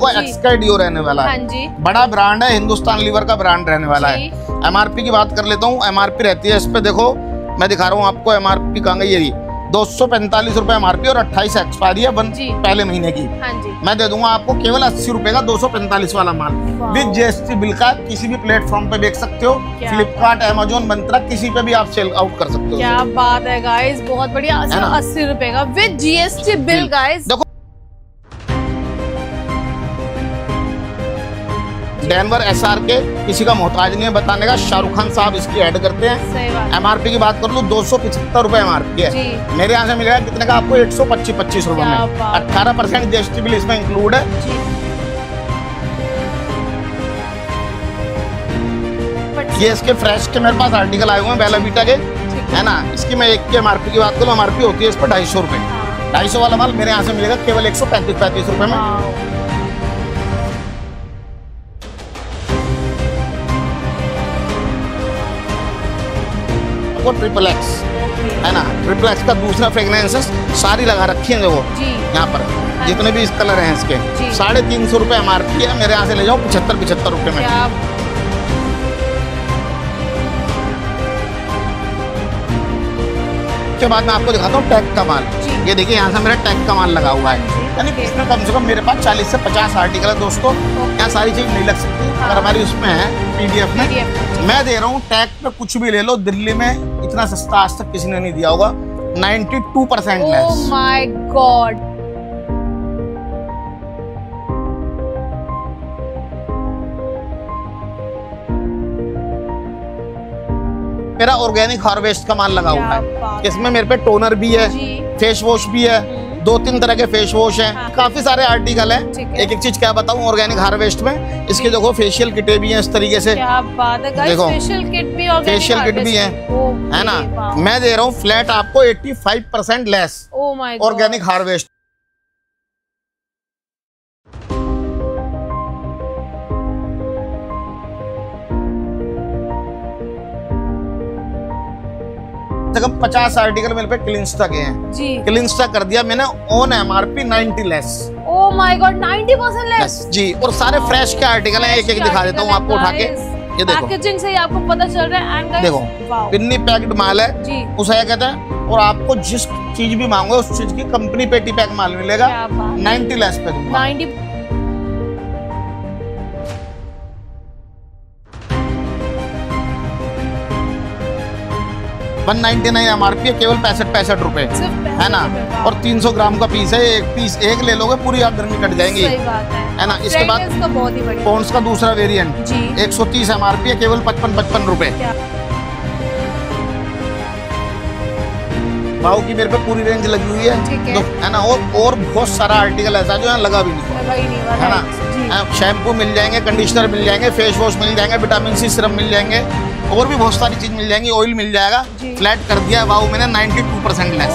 आपको एक्सकैडियो रहने वाला है। हाँ जी। बड़ा ब्रांड है, हिंदुस्तान लीवर का ब्रांड रहने वाला है। MRP की बात कर लेता हूँ। MRP रहती है इस पे, देखो मैं दिखा रहा हूँ आपको MRP कहाँ गई, ये 245 रुपए MRP और 28 एक्सपायरी है पहले महीने की। हाँ जी। मैं दे दूंगा आपको केवल 80 रुपए का 245 वाला माल विद GST बिल का। किसी भी प्लेटफॉर्म पे बेच सकते हो, फ्लिपकार्ट, अमेजोन, मंत्रा, किसी पे भी आप सेल आउट कर सकते हो। क्या बात है गाइस, बहुत बढ़िया। 80 रुपए का विद GST बिल गाइस। देखो डेनवर SRK किसी का मोहताज नहीं है बताने का, शाहरुख खान साहब इसकी ऐड करते हैं। सही बात। MRP की बात कर लूँ 275 रुपए MRP है। मेरे यहाँ से मिलेगा कितने का आपको, 125 रुपए में। 18% GST बिल इसमें इंक्लूड है। ये इसके फ्रेश के मेरे पास आर्टिकल आए हुए हैं बेला वीटा के, है ना। इसकी मैं एक की MRP की बात करूँ, MRP होती है इस पर 250 रुपए। 250 वाला माल मेरे यहाँ से मिलेगा केवल 135 रुपए में। वो XXX है ना, XXX का दूसरा फ्रेग्रेंस सारी लगा रखी है देखो यहाँ पर, जितने भी इस कलर हैं इसके 350 रुपए MRP है। मेरे यहाँ से ले जाओ 75 रुपए में। के बाद मैं आपको दिखाता हूँ टैग का माल। ये देखिए यहाँ से मेरा टैग का माल लगा हुआ है, यानी इसमें कम से कम मेरे पास 40 से 50 आर्टिकल है दोस्तों। यहाँ सारी चीज नहीं लग सकती अगर हमारी उसमें है PDF में। मैं दे रहा हूँ टैग पे कुछ भी ले लो, दिल्ली में इतना सस्ता आज तक किसी ने नहीं दिया होगा। 92% लेस। Oh my God. मेरा ऑर्गेनिक हार्वेस्ट का माल लगा हुआ है। इसमें मेरे पे टोनर भी है, फेस वॉश भी है, 2-3 तरह के फेस वॉश हैं, काफी सारे आर्टिकल हैं। एक एक चीज क्या बताऊं ऑर्गेनिक हार्वेस्ट में। इसके देखो फेशियल किटें भी हैं इस तरीके से। क्या बात है गाइस, फेशियल किट भी है ना। मैं दे रहा हूँ फ्लैट आपको 85% लेस ऑर्गेनिक हार्वेस्ट। कम 50 आर्टिकल मेरे पे क्लिंस्टा के हैं जी। क्लिंस्टा कर दिया मैंने on MRP 90 less. Oh my god, 90% less जी। और सारे फ्रेश के आर्टिकल हैं, एक एक दिखा देता हूँ आपको उठा के। ये देखो पैकेजिंग से ही आपको पता चल रहा है। एंड देखो पिन्नी पैक्ड माल है जी, उसे क्या कहते हैं। और आपको जिस चीज भी मांगो उस चीज की कंपनी पेटी पैक माल मिलेगा 90 लेस पे दूंगा। 199 MRP है, केवल 65 रुपए है ना। और 300 ग्राम का पीस है, एक पीस एक ले लोगे पूरी आप गर्मी कट जाएंगी, है ना। इसके बाद पॉन्ड्स का दूसरा वेरिएंट 130 MRP है, केवल 55 रुपए। भाव की मेरे पे पूरी रेंज लगी हुई है ना। और बहुत सारा आर्टिकल ऐसा जो यहाँ लगा भी नहीं है ना। शैम्पू मिल जाएंगे, कंडीशनर मिल जाएंगे, फेस वॉश मिल जाएंगे, विटामिन C सिरप मिल जाएंगे, और भी बहुत सारी चीज मिल जाएंगी, ऑयल मिल जाएगा। फ्लैट कर दिया वाओ मैंने 92% लेस।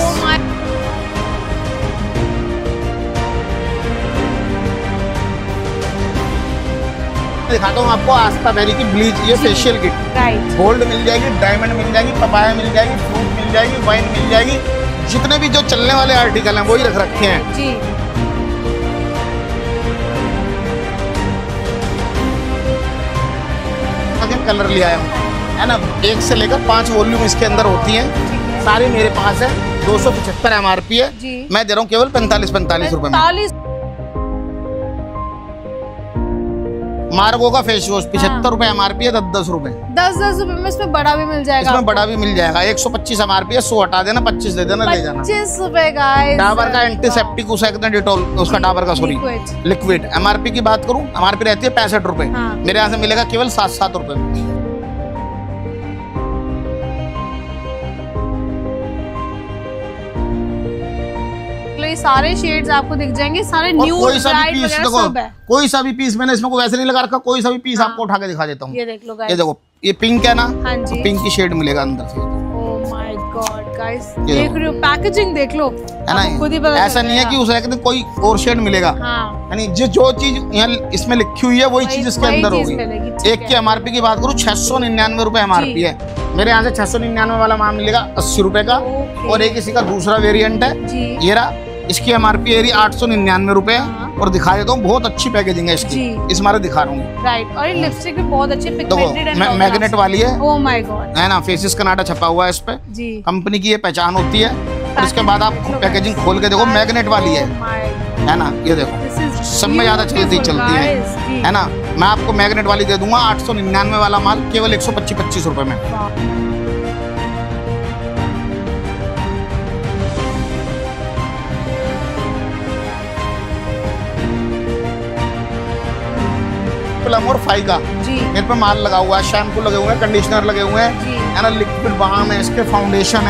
दिखाता हूँ आपको आस्था बेरी की ब्लीच, ये फेशियल किट। गोल्ड मिल जाएगी, डायमंड मिल जाएगी, पपाया मिल जाएगी, फ्रूट मिल जाएगी, वाइन मिल जाएगी। जितने भी जो चलने वाले आर्टिकल हैं वही रख रखे हैं जी। कलर ले आया हूँ, है ना। 1 से लेकर 5 वॉल्यूम इसके अंदर होती हैं, सारी मेरे पास है। 275 MRP है, मैं दे रहा हूँ केवल 45 रुपए में। मार्गो का फेस वॉश 75 रुपए MRP है, 10 रुपए। 10 रुपए में इसमें बड़ा भी मिल जाएगा। इसमें बड़ा भी मिल जाएगा। 125 MRP है, 100 हटा देना, 25 दे देना, ले जाना। 25 रुपए का। डाबर का एंटीसेप्टिक उसे कहते हैं, डिटॉल, उसका डाबर का सॉरी लिक्विड। MRP की बात करूँ, MRP रहती है 65 रुपए। मेरे यहाँ से मिलेगा केवल 7 रुपए में। सारे शेड्स आपको दिख जाएंगे, सारे न्यू कोई सा भी पीस देखो, कोई सा भी पीस मैंने इसमें को वैसे नहीं लगा रखा। कोई सा भी पीस आपको उठा के दिखा देता हूँ। ये देख लो गाइस, ये देखो, ये पिंक है ना, हाँ जी। तो पिंक की शेड मिलेगा अंदर से। ओह माय गॉड गाइस, देख रहे हो पैकेजिंग देख लो, है ना। खुद ही पता ऐसा नहीं है कि उसे कहते कोई और शेड मिलेगा, यानी जो चीज यहाँ इसमें लिखी हुई है वही चीज इसके अंदर होगी। एक की MRP की बात करूँ 699 रुपए MRP है। मेरे यहाँ से 699 वाला माल मिलेगा 80 रुपए का। और एक इसी का दूसरा वेरिएंट है, ये रहा। इसकी MRP 899 रुपए, और दिखा देता हूँ, बहुत अच्छी पैकेजिंग है इसकी, इस मारे दिखा रहा हूँ। राइट, और ये लिपस्टिक भी बहुत अच्छी पिगमेंटेड है, मैग्नेट वाली है। ओह माय गॉड, है ना, फेसिस कनाडा छपा हुआ है इस पे जी, कंपनी की ये पहचान होती है। और इसके बाद आप पैकेजिंग खोल के देखो, मैग्नेट वाली है ना, ये देखो सब में ज्यादा चलती है ना। मैं आपको मैग्नेट वाली दे दूंगा 899 वाला माल केवल 125 रुपए में। प्लम और फाइका मेरे पे माल लगा हुआ है, शैम्पू लगे हुए हैं, कंडीशनर लगे हुए हैं, है ना, लिक्विड बाम है, इसके फाउंडेशन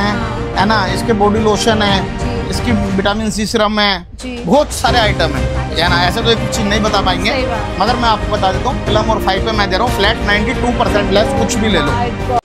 है ना, इसके बॉडी लोशन है, इसकी विटामिन सी सीरम है, बहुत सारे आइटम है ना। ऐसे तो एक चीज नहीं बता पाएंगे, मगर मैं आपको बता देता हूँ, प्लम और फाइव पे मैं दे रहा हूँ फ्लैट 92% लेस, कुछ भी ले लो।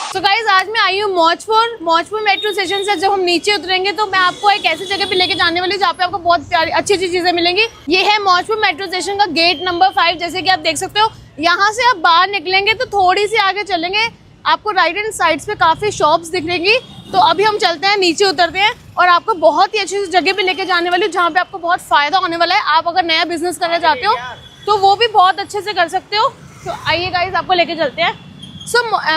तो गाइस आज मैं आई हूँ मौजपुर मेट्रो स्टेशन से। जब हम नीचे उतरेंगे तो मैं आपको एक ऐसी जगह पे लेके जाने वाली हूँ जहाँ पे आपको बहुत प्यारी अच्छी चीजें मिलेंगी। ये है मौजपुर मेट्रो स्टेशन का गेट नंबर 5, जैसे कि आप देख सकते हो। यहाँ से आप बाहर निकलेंगे तो थोड़ी सी आगे चलेंगे, आपको राइट हैंड साइड्स पे काफी शॉप्स दिखेंगी। तो अभी हम चलते हैं, नीचे उतरते हैं और आपको बहुत ही अच्छी जगह पे लेके जाने वाली हूँ जहाँ पे आपको बहुत फायदा होने वाला है। आप अगर नया बिजनेस करना चाहते हो तो वो भी बहुत अच्छे से कर सकते हो। तो आइए गाइस, आपको लेके चलते हैं।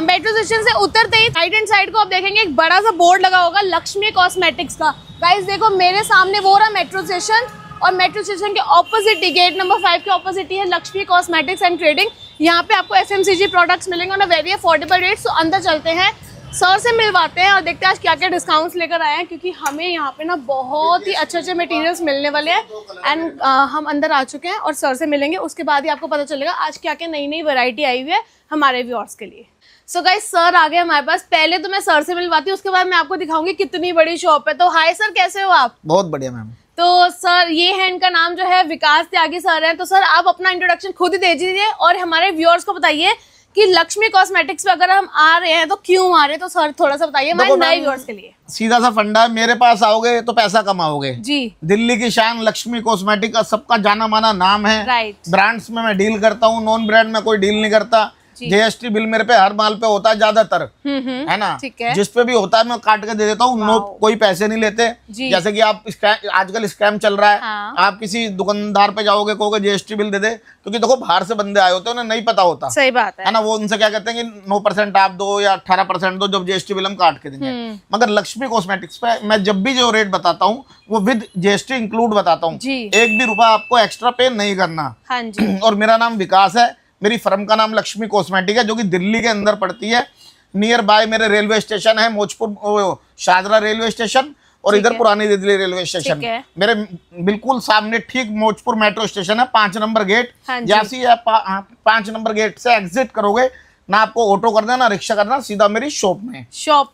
मेट्रो स्टेशन से उतरते ही राइट हैंड साइड को आप देखेंगे एक बड़ा सा बोर्ड लगा होगा लक्ष्मी कॉस्मेटिक्स का। गाइस देखो मेरे सामने वो रहा मेट्रो स्टेशन, और मेट्रो स्टेशन के ऑपोजिट ही गेट नंबर 5 के ऑपोजिट ही है लक्ष्मी कॉस्मेटिक्स एंड ट्रेडिंग। यहाँ पे आपको FMCG प्रोडक्ट्स मिलेंगे on a very affordable rates. तो अंदर चलते हैं, सर से मिलवाते हैं और देखते हैं आज क्या क्या डिस्काउंट्स लेकर आए हैं, क्योंकि हमें यहाँ पे ना बहुत ही अच्छे अच्छे मटेरियल्स मिलने वाले हैं। एंड हम अंदर आ चुके हैं और सर से मिलेंगे, उसके बाद ही आपको पता चलेगा आज क्या क्या नई नई वैरायटी आई हुई है हमारे व्यूअर्स के लिए। सो गाइस सर आ गए हमारे पास। पहले तो मैं सर से मिलवाती हूँ, उसके बाद मैं आपको दिखाऊंगी कितनी बड़ी शॉप है। तो हाय सर, कैसे हो आप? बहुत बढ़िया मैम। तो सर ये है, इनका नाम जो है विकास त्यागी सर है। तो सर आप अपना इंट्रोडक्शन खुद ही दे दीजिए और हमारे व्यूअर्स को बताइए कि लक्ष्मी कॉस्मेटिक्स पे अगर हम आ रहे हैं तो क्यों आ रहे हैं। तो सर थोड़ा सा बताइए हमारे नए व्यूअर्स के लिए। सीधा सा फंडा है, मेरे पास आओगे तो पैसा कमाओगे जी। दिल्ली की शान लक्ष्मी कॉस्मेटिक का सबका जाना माना नाम है। राइट। ब्रांड्स में मैं डील करता हूँ, नॉन ब्रांड में कोई डील नहीं करता। GST बिल मेरे पे हर माल पे होता है ज्यादातर, है ना, जिस पे भी होता है मैं काट के दे देता हूँ। नो, कोई पैसे नहीं लेते। जैसे कि आप आजकल स्कैम चल रहा है। हाँ। आप किसी दुकानदार पे जाओगे, कहोगे GST बिल दे दे, क्योंकि देखो बाहर से बंदे आए होते हैं, उन्हें नहीं पता होता। सही बात है ना, वो उनसे क्या कहते हैं कि 9% आप दो या 18% दो, जब GST बिल हम काट के देंगे। मगर लक्ष्मी कॉस्मेटिक्स पे मैं जब भी जो रेट बताता हूँ वो विद GST इंक्लूड बताता हूँ, एक भी रुपया आपको एक्स्ट्रा पे नहीं करना। हाँ जी। और मेरा नाम विकास है, मेरी फर्म का नाम लक्ष्मी कॉस्मेटिक है, जो कि दिल्ली के अंदर पड़ती है। नियर बाय मेरे रेलवे स्टेशन है, मौजपुर शाहजरा रेलवे स्टेशन, और इधर पुरानी दिल्ली रेलवे स्टेशन। मेरे बिल्कुल सामने ठीक मौजपुर मेट्रो स्टेशन है, 5 नंबर गेट। जैसे ही आप 5 नंबर गेट से एग्जिट करोगे ना, आपको ऑटो करना ना रिक्शा करना, सीधा मेरी शॉप में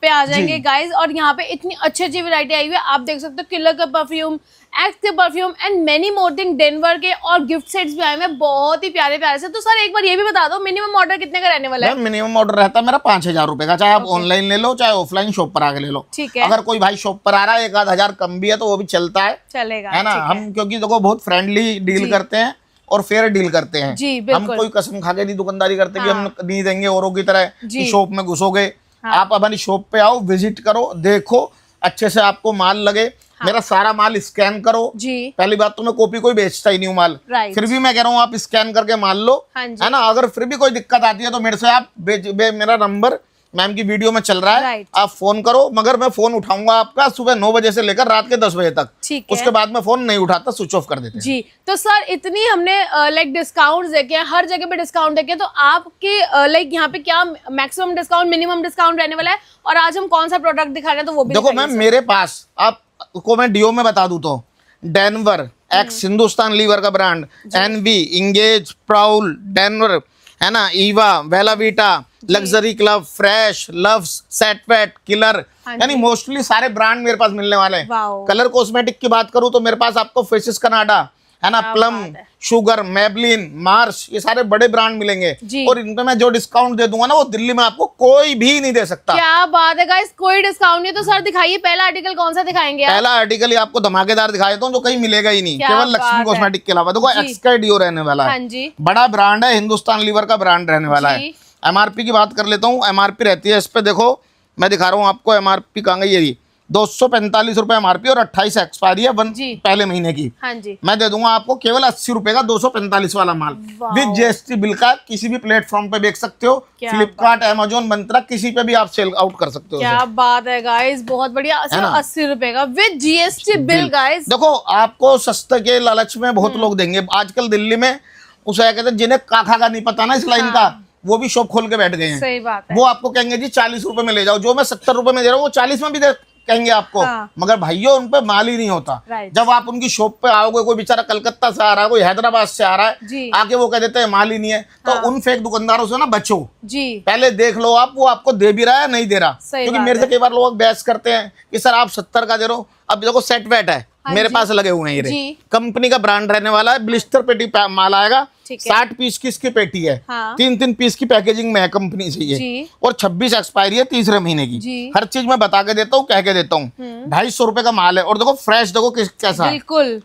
पे आ जाएंगे गाइस। और यहाँ पे इतनी अच्छी अच्छी वैरायटी आई हुई है, आप देख सकते हो किलर का परफ्यूम, एक्स के perfume and many more thing, Denver के और गिफ्ट सेट्स भी आए हैं बहुत ही प्यारे प्यारे से। तो सर एक बार ये भी बता दो मिनिमम ऑर्डर कितने का रहने वाला है? मिनिमम ऑर्डर रहता है मेरा 5000 रुपए का, चाहे आप ऑनलाइन ले लो चाहे ऑफलाइन शॉप पर आके ले लो। ठीक है। अगर कोई भाई शॉप पर आ रहा है 1-1000 कम भी है तो वो भी चलता है, चलेगा, है ना। हम क्योंकि देखो बहुत फ्रेंडली डील करते हैं और फेयर डील करते हैं जी, हम कोई कसम खा के नहीं दुकानदारी करते कि हम नहीं देंगे औरों की तरह कि शॉप में घुसोगे। आप हमारी शॉप पे आओ, विजिट करो, देखो, अच्छे से आपको माल लगे। मेरा सारा माल स्कैन करो जी। पहली बात तो मैं कॉपी कोई बेचता ही नहीं हूँ माल, फिर भी मैं कह रहा हूँ आप स्कैन करके माल लो, है ना। अगर फिर भी कोई दिक्कत आती है तो मेरे से आप मेरा नंबर मैम की वीडियो में चल रहा है, आप फोन करो। मगर मैं फोन उठाऊंगा आपका सुबह 9 बजे से लेकर रात के 10 बजे तक। उसके बाद में फोन नहीं उठाता, स्विच ऑफ कर देते हैं जी। तो सर इतनी हमने लाइक डिस्काउंट देखे हैं, हर जगह पे डिस्काउंट देखे, तो आपके लाइक यहाँ पे क्या मैक्सिमम डिस्काउंट मिनिमम डिस्काउंट रहने वाला है? और आज हम कौन सा प्रोडक्ट दिखा रहे हैं तो वो भी देखो मैम, मेरे पास आपको मैं डीओ में बता दूं तो डेनवर, एक्स हिंदुस्तान लीवर का brand, Envy, Engage, Prowl, Denver, है ना, Eva, Bella Vita, luxury club, fresh, loves, Set Wet, killer, यानी मोस्टली सारे ब्रांड मेरे पास मिलने वाले हैं। कलर कॉस्मेटिक की बात करूं तो मेरे पास आपको फेसिस कनाडा, है ना, प्लम, शुगर, मेबलिन, मार्स, ये सारे बड़े ब्रांड मिलेंगे। और इनपे मैं जो डिस्काउंट दे दूंगा ना वो दिल्ली में आपको कोई भी नहीं दे सकता। क्या बात है गाइस, कोई डिस्काउंट नहीं। तो सर दिखाइए पहला आर्टिकल कौन सा दिखाएंगे? पहला आर्टिकल ही आपको धमाकेदार दिखा देता हूँ जो कहीं मिलेगा ही नहीं, केवल लक्ष्मी कॉस्मेटिक के अलावा। देखो एक्स का डीओ रहने वाला है, बड़ा ब्रांड है, हिंदुस्तान लीवर का ब्रांड रहने वाला है। MRP की बात कर लेता हूँ, MRP रहती है इस पे, देखो मैं दिखा रहा हूँ आपको MRP कहाँ गई, 245 रुपए MRP और 28 एक्सपायरी है पहले महीने की। हाँ जी। मैं दे दूंगा आपको केवल 80 रुपए का 245 वाला माल विद GST बिल का। किसी भी प्लेटफॉर्म पे बेच सकते हो, फ्लिपकार्ट, अमेजोन, मंत्रा, किसी पे भी आप सेल आउट कर सकते हो। क्या बात है गाइस, बहुत बढ़िया। 80 रुपए का विद GST बिल गाइस। देखो आपको सस्ते के लालच में बहुत लोग देंगे। आजकल दिल्ली में उसे कहते हैं जिन्हें काखा का नहीं पता ना इस लाइन का, वो भी शॉप खोल के बैठ गए हैं। सही बात है। वो आपको कहेंगे जी 40 रुपए में ले जाओ, जो मैं 70 रुपए में दे रहा हूँ वो 40 में भी दे कहेंगे आपको। मगर भाइयों उन पे माल ही नहीं होता। जब आप उनकी शॉप पे आओगे, कोई बेचारा कलकत्ता से आ रहा है, कोई हैदराबाद से आ रहा है, आके वो कह देते हैं माल ही नहीं है, तो उन फेक दुकानदारों से ना बचो जी। पहले देख लो आप वो आपको दे भी रहा है नहीं दे रहा। क्योंकि मेरे से कई बार लोग बहस करते हैं कि सर आप 70 का दे रहे हो। अब देखो सेट वेट है मेरे पास लगे हुए हैं, ये कंपनी का ब्रांड रहने वाला है। ब्लिस्टर पेटी माल आएगा, 60 पीस की इसकी पेटी है। 3-3 पीस की पैकेजिंग में है कंपनी से ये, और 26 एक्सपायरी है तीसरे महीने की। हर चीज मैं बता के देता हूँ, कह के देता हूँ। 250 रुपए का माल है। और देखो फ्रेश, देखो कैसा है,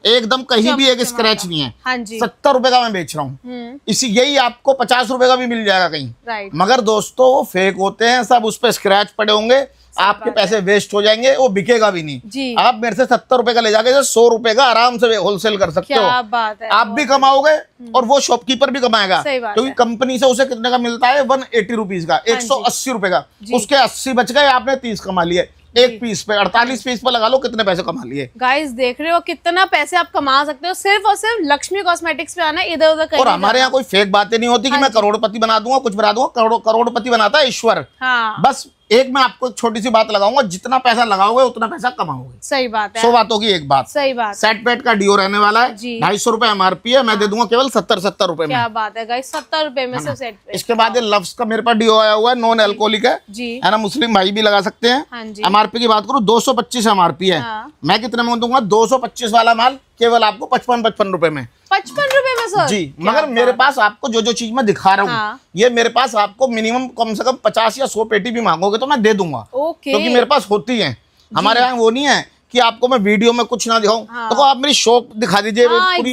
एकदम कहीं भी एक स्क्रैच नहीं है। 70 रुपए का मैं बेच रहा हूँ। इसी यही आपको 50 रुपए का भी मिल जाएगा कहीं। मगर दोस्तों वो फेक होते हैं सब, उस पर स्क्रैच पड़े होंगे, आपके पैसे वेस्ट हो जाएंगे, वो बिकेगा भी नहीं। आप मेरे से 70 रुपए का ले जाके 100 रुपए का आराम से होलसेल कर सकते हो। बात है, आप भी कमाओगे और वो शॉपकीपर भी कमाएगा। क्योंकि कंपनी से उसे कितने का मिलता है, 180 रुपीज का, 180 रुपए का। उसके 80 बच गए, आपने 30 कमा लिए। एक पीस पे 48 पीस पे लगा लो, कितने पैसे कमा लिए। गाइस देख रहे हो कितना पैसे आप कमा सकते हो सिर्फ और सिर्फ लक्ष्मी कॉस्मेटिक्स पे आना, इधर उधर कहीं। और हमारे यहाँ कोई फेक बातें नहीं होती कि मैं करोड़पति बना दूंगा, कुछ बना दूंगा। करोड़पति बनाता है ईश्वर। बस एक मैं आपको छोटी सी बात लगाऊंगा, जितना पैसा लगाओगे उतना पैसा कमाओगे। सही बात है। 100 बातों की एक बात। सही बात। सेट पेट का डिओ रहने वाला है, 250 रुपए MRP है, मैं दे दूंगा केवल 70 रुपए में। क्या बात है गाइस, 70 रुपए में से सेट पेट। इसके बाद ये लव्स का मेरे पास डिओ आया हुआ है, नॉन एल्कोहलिक है ना, मुस्लिम भाई भी लगा सकते हैं। MRP की बात करूँ 225 MRP है। मैं कितने में दूंगा? 225 वाला माल केवल आपको 55 रुपए में। 55 रुपए में सर जी। मगर मेरे पास आपको जो चीज मैं दिखा रहा हूँ, ये मेरे पास आपको मिनिमम कम से कम 50 या 100 पेटी भी मांगोगे तो मैं दे दूंगा, क्योंकि मेरे पास होती है। हमारे यहाँ वो नहीं है कि आपको मैं वीडियो में कुछ ना दिखाऊं। तो आप मेरी शॉप दिखा दीजिए पूरी,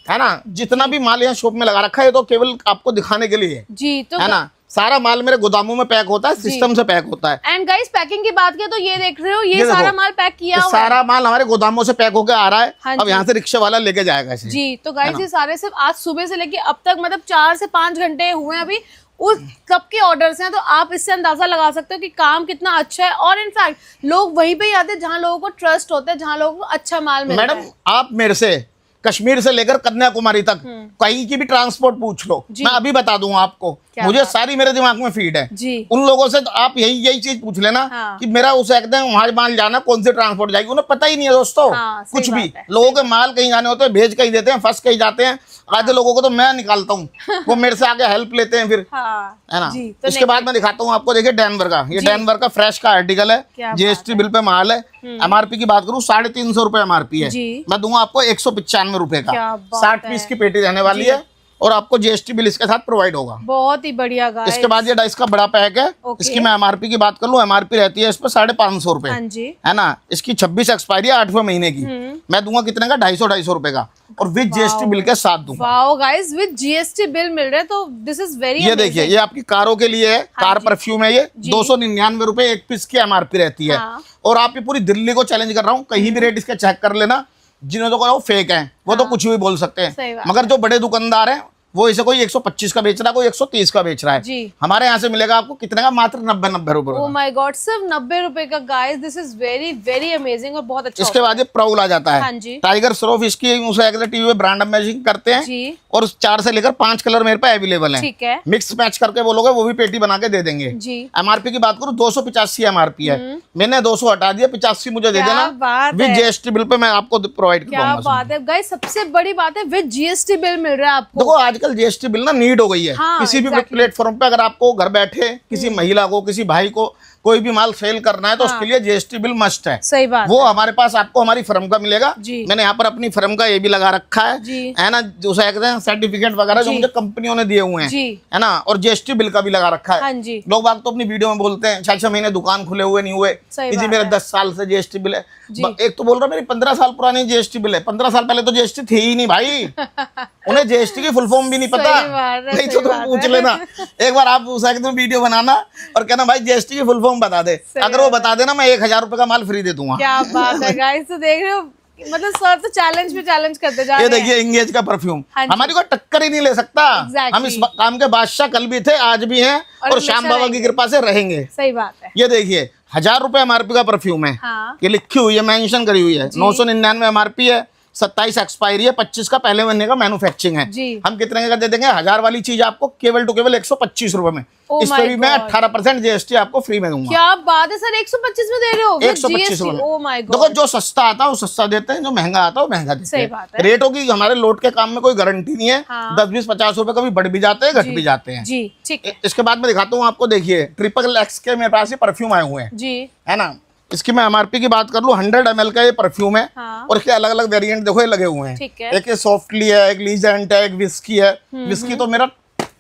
है ना। जितना भी माल यहाँ शॉप में लगा रखा है तो केवल आपको दिखाने के लिए जी, तो है ना। सारा माल मेरे गोदामों में पैक होता है, सिस्टम से पैक होता है। एंड गाइस पैकिंग की बात करें तो ये देख रहे हो, ये सारा माल पैक किया हुआ है। सारा माल हमारे गोदामों से पैक होकर आ रहा है। अब यहाँ से रिक्शा वाला लेके जाएगा इसे जी। तो गाइस ये सारे सिर्फ आज सुबह से लेके अब तक मतलब 4 से 5 घंटे हुए हैं अभी, उस कब के ऑर्डर्स हैं। तो आप इससे अंदाजा लगा सकते हो कि काम कितना अच्छा है। और इनफैक्ट लोग वहीं पे आते हैं जहाँ लोगों को ट्रस्ट होता है, जहाँ लोगों को अच्छा माल मिलता है। मैडम आप मेरे से कश्मीर से लेकर कन्याकुमारी तक कहीं की भी ट्रांसपोर्ट पूछ लो, मैं अभी बता दूंगा आपको। मुझे सारी मेरे दिमाग में फीड है जी। उन लोगों से तो आप यही चीज पूछ लेना कि मेरा उसे कहते हैं वहां माल जाना, कौन से ट्रांसपोर्ट जाएगी, उन्हें पता ही नहीं है दोस्तों। कुछ भी लोगों के माल कहीं जाने होते हैं, भेज कहीं देते हैं, फंस कहीं जाते हैं। आधे लोगों को तो मैं निकालता हूँ, वो मेरे से आके हेल्प लेते हैं फिर, है ना। इसके बाद मैं दिखाता हूँ आपको, देखिए डैनवर का, ये डैनवर का फ्रेश का आर्टिकल है, GST बिल पे माल है। MRP की बात करूँ 350 रुपए MRP है, मैं दूंगा आपको 195 रुपए का। 60 पीस की पेटी रहने वाली है और आपको GST बिल इसके साथ प्रोवाइड होगा। बहुत ही बढ़िया गाइस। इसके बाद ये डाइस का बड़ा पैक है, इसकी मैं MRP की बात कर लूँ, MRP रहती है इस पर 550 रुपए, है ना। इसकी 26 एक्सपायरी है 8वें महीने की, मैं दूंगा कितने का? 250 रुपए का, और विद GST बिल के साथ दूंगा। Wow guys, with GST bill मिल रहा है, तो दिस इज वेरी। ये देखिए, ये आपकी कारों के लिए है, कार परफ्यूम है ये। 299 रुपए एक पीस की MRP रहती है। और आप ये पूरी दिल्ली को चैलेंज कर रहा हूँ, कहीं भी रेट इसका चेक कर लेना। जिन्हें तो वो फेक है वो तो कुछ भी बोल सकते हैं, मगर जो बड़े दुकानदार हैं वो इसे कोई 125 का बेच रहा है, कोई 130 का बेच रहा है जी। हमारे यहाँ से मिलेगा आपको कितने का? मात्र 90 रुपए। ओह माय गॉड, सिर्फ 90 रुपए का guys, this is very very amazing और बहुत अच्छा। इसके बाद ये प्राउल आ जाता है। हाँ जी। टाइगर श्रॉफ इसकी टीवी पे ब्रांड अम्बेसिंग करते हैं जी। और 4 से लेकर 5 कलर मेरे पे अवेलेबल है, ठीक है। मिक्स मैच करके बोलोगे वो भी पेटी बना के दे देंगे जी। MRP की बात करूँ 285 MRP है, मैंने 200 हटा दिया, 85 मुझे दे देना, विद GST बिल पे मैं आपको प्रोवाइड करूंगा। क्या बात है गाइस, सबसे बड़ी बात है विद GST बिल मिल रहा है आपको। देखो आजकल GST बिल ना नीड हो गई है। किसी भी प्लेटफॉर्म पे अगर आपको घर बैठे किसी महिला को, किसी भाई को कोई भी माल सेल करना है तो उसके लिए GST बिल मस्ट है। सही बात। वो हमारे पास आपको हमारी फर्म का मिलेगा। मैंने यहाँ पर अपनी फर्म का ये भी लगा रखा है ना, जो कहते हैं सर्टिफिकेट वगैरह जो मुझे कंपनियों ने दिए हुए हैं, है ना। और GST बिल का भी लगा रखा है। लोग बात तो अपनी वीडियो में बोलते हैं 6 महीने दुकान खुले हुए नहीं हुए, जी मेरे 10 साल से GST बिल है। एक तो बोल रहा मेरी 15 साल पुरानी GST बिल है। 15 साल पहले तो GST थी ही नहीं भाई, उन्हें GST की फुल फॉर्म भी नहीं पता। नहीं तो तुम पूछ लेना एक बार, आप वीडियो बनाना और कहना भाई GST की फुल कंफर्म बता दे, अगर वो बता देना मैं 1000 रुपए का माल फ्री दे दूंगा। क्या बात है गाइस, तो देख रहे हो मतलब सर तो चैलेंज पे चैलेंज करते जा रहे हैं। ये देखिए इंगेज का परफ्यूम, हाँ हमारी कोई टक्कर ही नहीं ले सकता। हम इस काम के बादशाह कल भी थे, आज भी हैं और श्याम बाबा की कृपा से रहेंगे। सही बात है। ये देखिए 1000 रुपए MRP का परफ्यूम है। हाँ। ये लिखी हुई है, मेंशन करी हुई है। 999 MRP है, 27 एक्सपायरी है, 25 का पहले महीने का मैन्युफैक्चरिंग है। हम कितने का दे देंगे? 1000 वाली चीज आपको केवल टू केवल 125 रुपए में। इस पे भी मैं 18% GST आपको फ्री में दूंगा। क्या बात है सर, 125 में दे रहे हो? 125 रुपए। ओह माय गॉड। देखो जो सस्ता आता है वो सस्ता देते हैं, जो महंगा आता है वो महंगा देते हैं। सही बात है। रेटों की हमारे लोट के काम में कोई गारंटी नहीं है। 10, 20, 50 रुपए कभी बढ़ भी जाते हैं, घट भी जाते हैं जी। ठीक है। इसके बाद में दिखाता हूँ आपको। देखिए XXX के मेरे पास ये परफ्यूम आए हुए हैं जी, है ना। इसकी मैं MRP की बात कर लूँ, 100 ml का ये परफ्यूम है। और इसके अलग अलग वेरिएंट देखो ये लगे हुए हैं। ठीक है। एक ये सॉफ्टली है, एक लीजेंट है, एक विस्की है। विस्की तो मेरा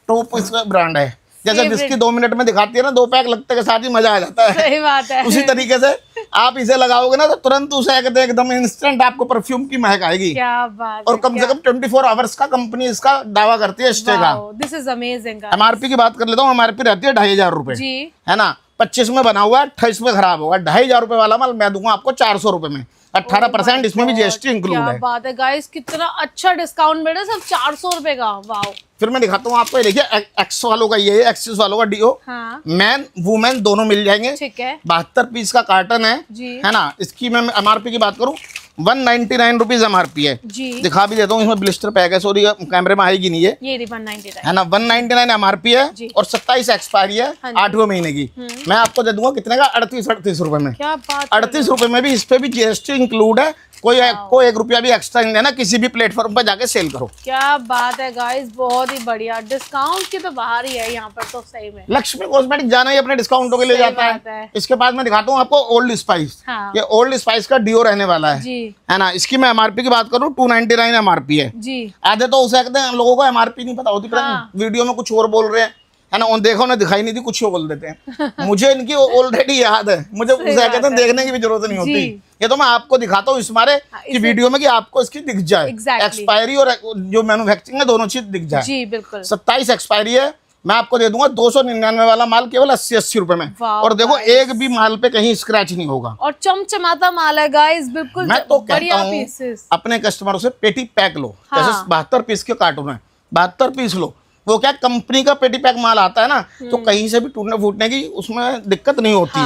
टॉप इसका ब्रांड है। जैसे विस्की 2 मिनट में दिखाती है ना, 2 पैक लगते के साथ ही मजा आ जाता है। सही बात है। उसी तरीके से आप इसे लगाओगे ना तो तुरंत उसे एकदम इंस्टेंट आपको परफ्यूम की महक आएगी। क्या बात और कम से कम 24 आवर्स का कंपनी इसका दावा करती है स्टे का। This is amazing. MRP की बात कर लेता हूँ। MRP रहती है 2500 रुपए, है ना। 25 में बना हुआ है, 28 में खराब होगा। 2500 रुपए वाला माल मैं दूंगा आपको 400 रुपए में। 18% इसमें भी GST इंक्लूड है। क्या बात है गाइस, कितना अच्छा डिस्काउंट मिल रहा है, सब 400 रुपए का। वाओ। फिर मैं दिखाता हूँ आपको। ये देखिए एक्स वालों का ये है, एक्सिस वालों का डीओ। हाँ। मैन वुमेन दोनों मिल जाएंगे। ठीक है। 72 पीस का कार्टन है ना। इसकी मैं MRP की बात करूँ 199 रुपीज MRP है जी। दिखा भी देता हूँ, इसमें ब्लिस्टर पैक है। सॉरी कैमरे में आएगी नहीं ये 199 है ना। 199 MRP है और 27 एक्सपायरी है 8वें महीने की। मैं आपको दे दूंगा कितने का? 38 रुपए में। क्या बात। 38 रुपए में भी इस पे भी GST इंक्लूड है। कोई 1 रुपया भी एक्स्ट्रा नहीं देना, किसी भी प्लेटफॉर्म पर जाके सेल करो। क्या बात है गाइस, बहुत ही बढ़िया। डिस्काउंट की तो बाहर ही है यहाँ पर तो सही में। लक्ष्मी कॉस्मेटिक जाना ही अपने डिस्काउंटों के लिए जाता है। इसके बाद मैं दिखाता हूँ आपको ओल्ड स्पाइस। ये ओल्ड स्पाइस का डीओ रहने वाला है ना। इसकी मैं MRP की बात करूँ 299 MRP है जी। आधे तो उसे कहते हैं लोगों को MRP नहीं पता होती, वीडियो में कुछ और बोल रहे हैं है ना। उन देखो ना दिखाई नहीं दी, कुछ बोल देते हैं। मुझे इनकी ऑलरेडी याद है, मुझे उसे कहते हैं देखने की भी जरूरत नहीं होती। ये तो मैं आपको दिखाता हूँ इस मारे की वीडियो में कि आपको इसकी दिख जाए एक्सपायरी और जो मैन्युफैक्चरिंग है दोनों चीज दिख जाए जी। बिल्कुल। 27 एक्सपायरी है। मैं आपको दे दूंगा 299 वाला माल केवल 80 रुपए में। और देखो एक भी माल पे कहीं स्क्रैच नहीं होगा और चमचमाता माल है गाइस। बिल्कुल। मैं तो कहता हूँ अपने कस्टमरों से पेटी पैक लो। जैसे 72 पीस के कार्टून है, 72 पीस लो। वो क्या कंपनी का पेटी पैक माल आता है ना, तो कहीं से भी टूटने फूटने की उसमें दिक्कत नहीं होती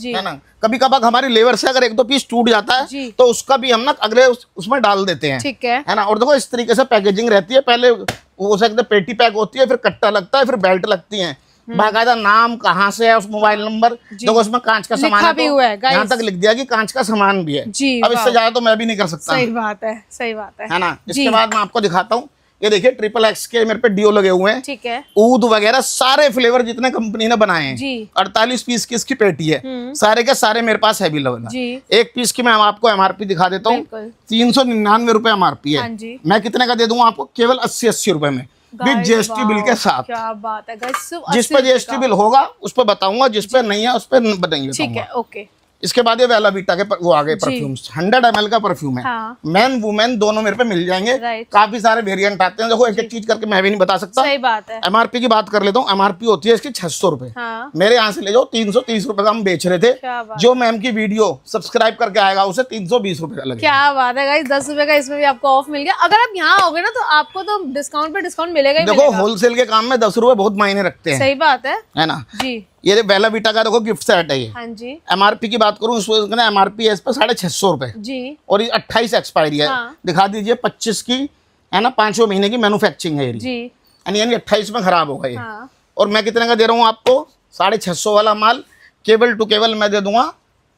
है ना। कभी कभार हमारी लेबर से अगर 1-2 पीस टूट जाता है तो उसका भी हम ना अगले उसमें डाल देते हैं। ठीक है ना। और देखो इस तरीके से पैकेजिंग रहती है। पहले वो सकते पेटी पैक होती है, फिर कट्टा लगता है, फिर बेल्ट लगती है। बाकायदा नाम कहाँ से है, उस मोबाइल नंबर। देखो उसमें कांच का सामान है, तो यहाँ तक लिख दिया कि कांच का सामान भी है। अब इससे ज्यादा तो मैं भी नहीं कर सकता। सही बात है, सही बात है ना। इसके बाद मैं आपको दिखाता हूँ। ये देखिए XXX के मेरे पे डीओ लगे हुए हैं। ठीक है। ऊद वगैरह सारे फ्लेवर जितने कंपनी ने बनाए हैं जी। 48 पीस की इसकी पेटी है। सारे के सारे मेरे पास अवेलेबल है। एक पीस की मैं आपको MRP दिखा देता हूँ। 399 रुपए MRP है। मैं कितने का दे दूंगा आपको? केवल 80 रुपए में, विद GST बिल के साथ। क्या बात है। जिस पे GST बिल होगा उस पर बताऊंगा, जिस पे नहीं है उस पर नहीं बताऊंगा। इसके बाद ये बेला वीटा के वो आगे परफ्यूम 100 ml का परफ्यूम है। मैन वुमेन दोनों मेरे पे मिल जाएंगे। काफी सारे वेरिएंट आते हैं। देखो एक एक चीज करके मैं भी नहीं बता सकता। सही बात है। MRP की बात कर लेता हूँ। MRP होती है इसकी 600 रुपए। मेरे यहाँ से ले जाओ 330 रुपए का हम बेच रहे थे। जो मैम की वीडियो सब्सक्राइब करके आएगा उसे 320 रुपए का लगेगा। क्या बात है गाइस, 10 रुपए का इसमें भी आपको ऑफ मिल गया। अगर आप यहाँ आओगे ना तो आपको तो डिस्काउंट पे डिस्काउंट मिलेगा। देखो होलसेल के काम में 10 रुपए बहुत मायने रखते हैं। सही बात है ना जी। ये बेला वीटा का देखो गिफ्ट सेट है ये। हाँ जी। MRP की बात करूँ MRP है इस पर 650 रुपए जी। और ये 28 एक्सपायरी है। दिखा दीजिए 25 की है ना, 5वें महीने की मैन्युफैक्चरिंग है जी। यानी 28 में खराब होगा ये। और मैं कितने का दे रहा हूँ आपको? 650 वाला माल केवल टू केवल मैं दे दूंगा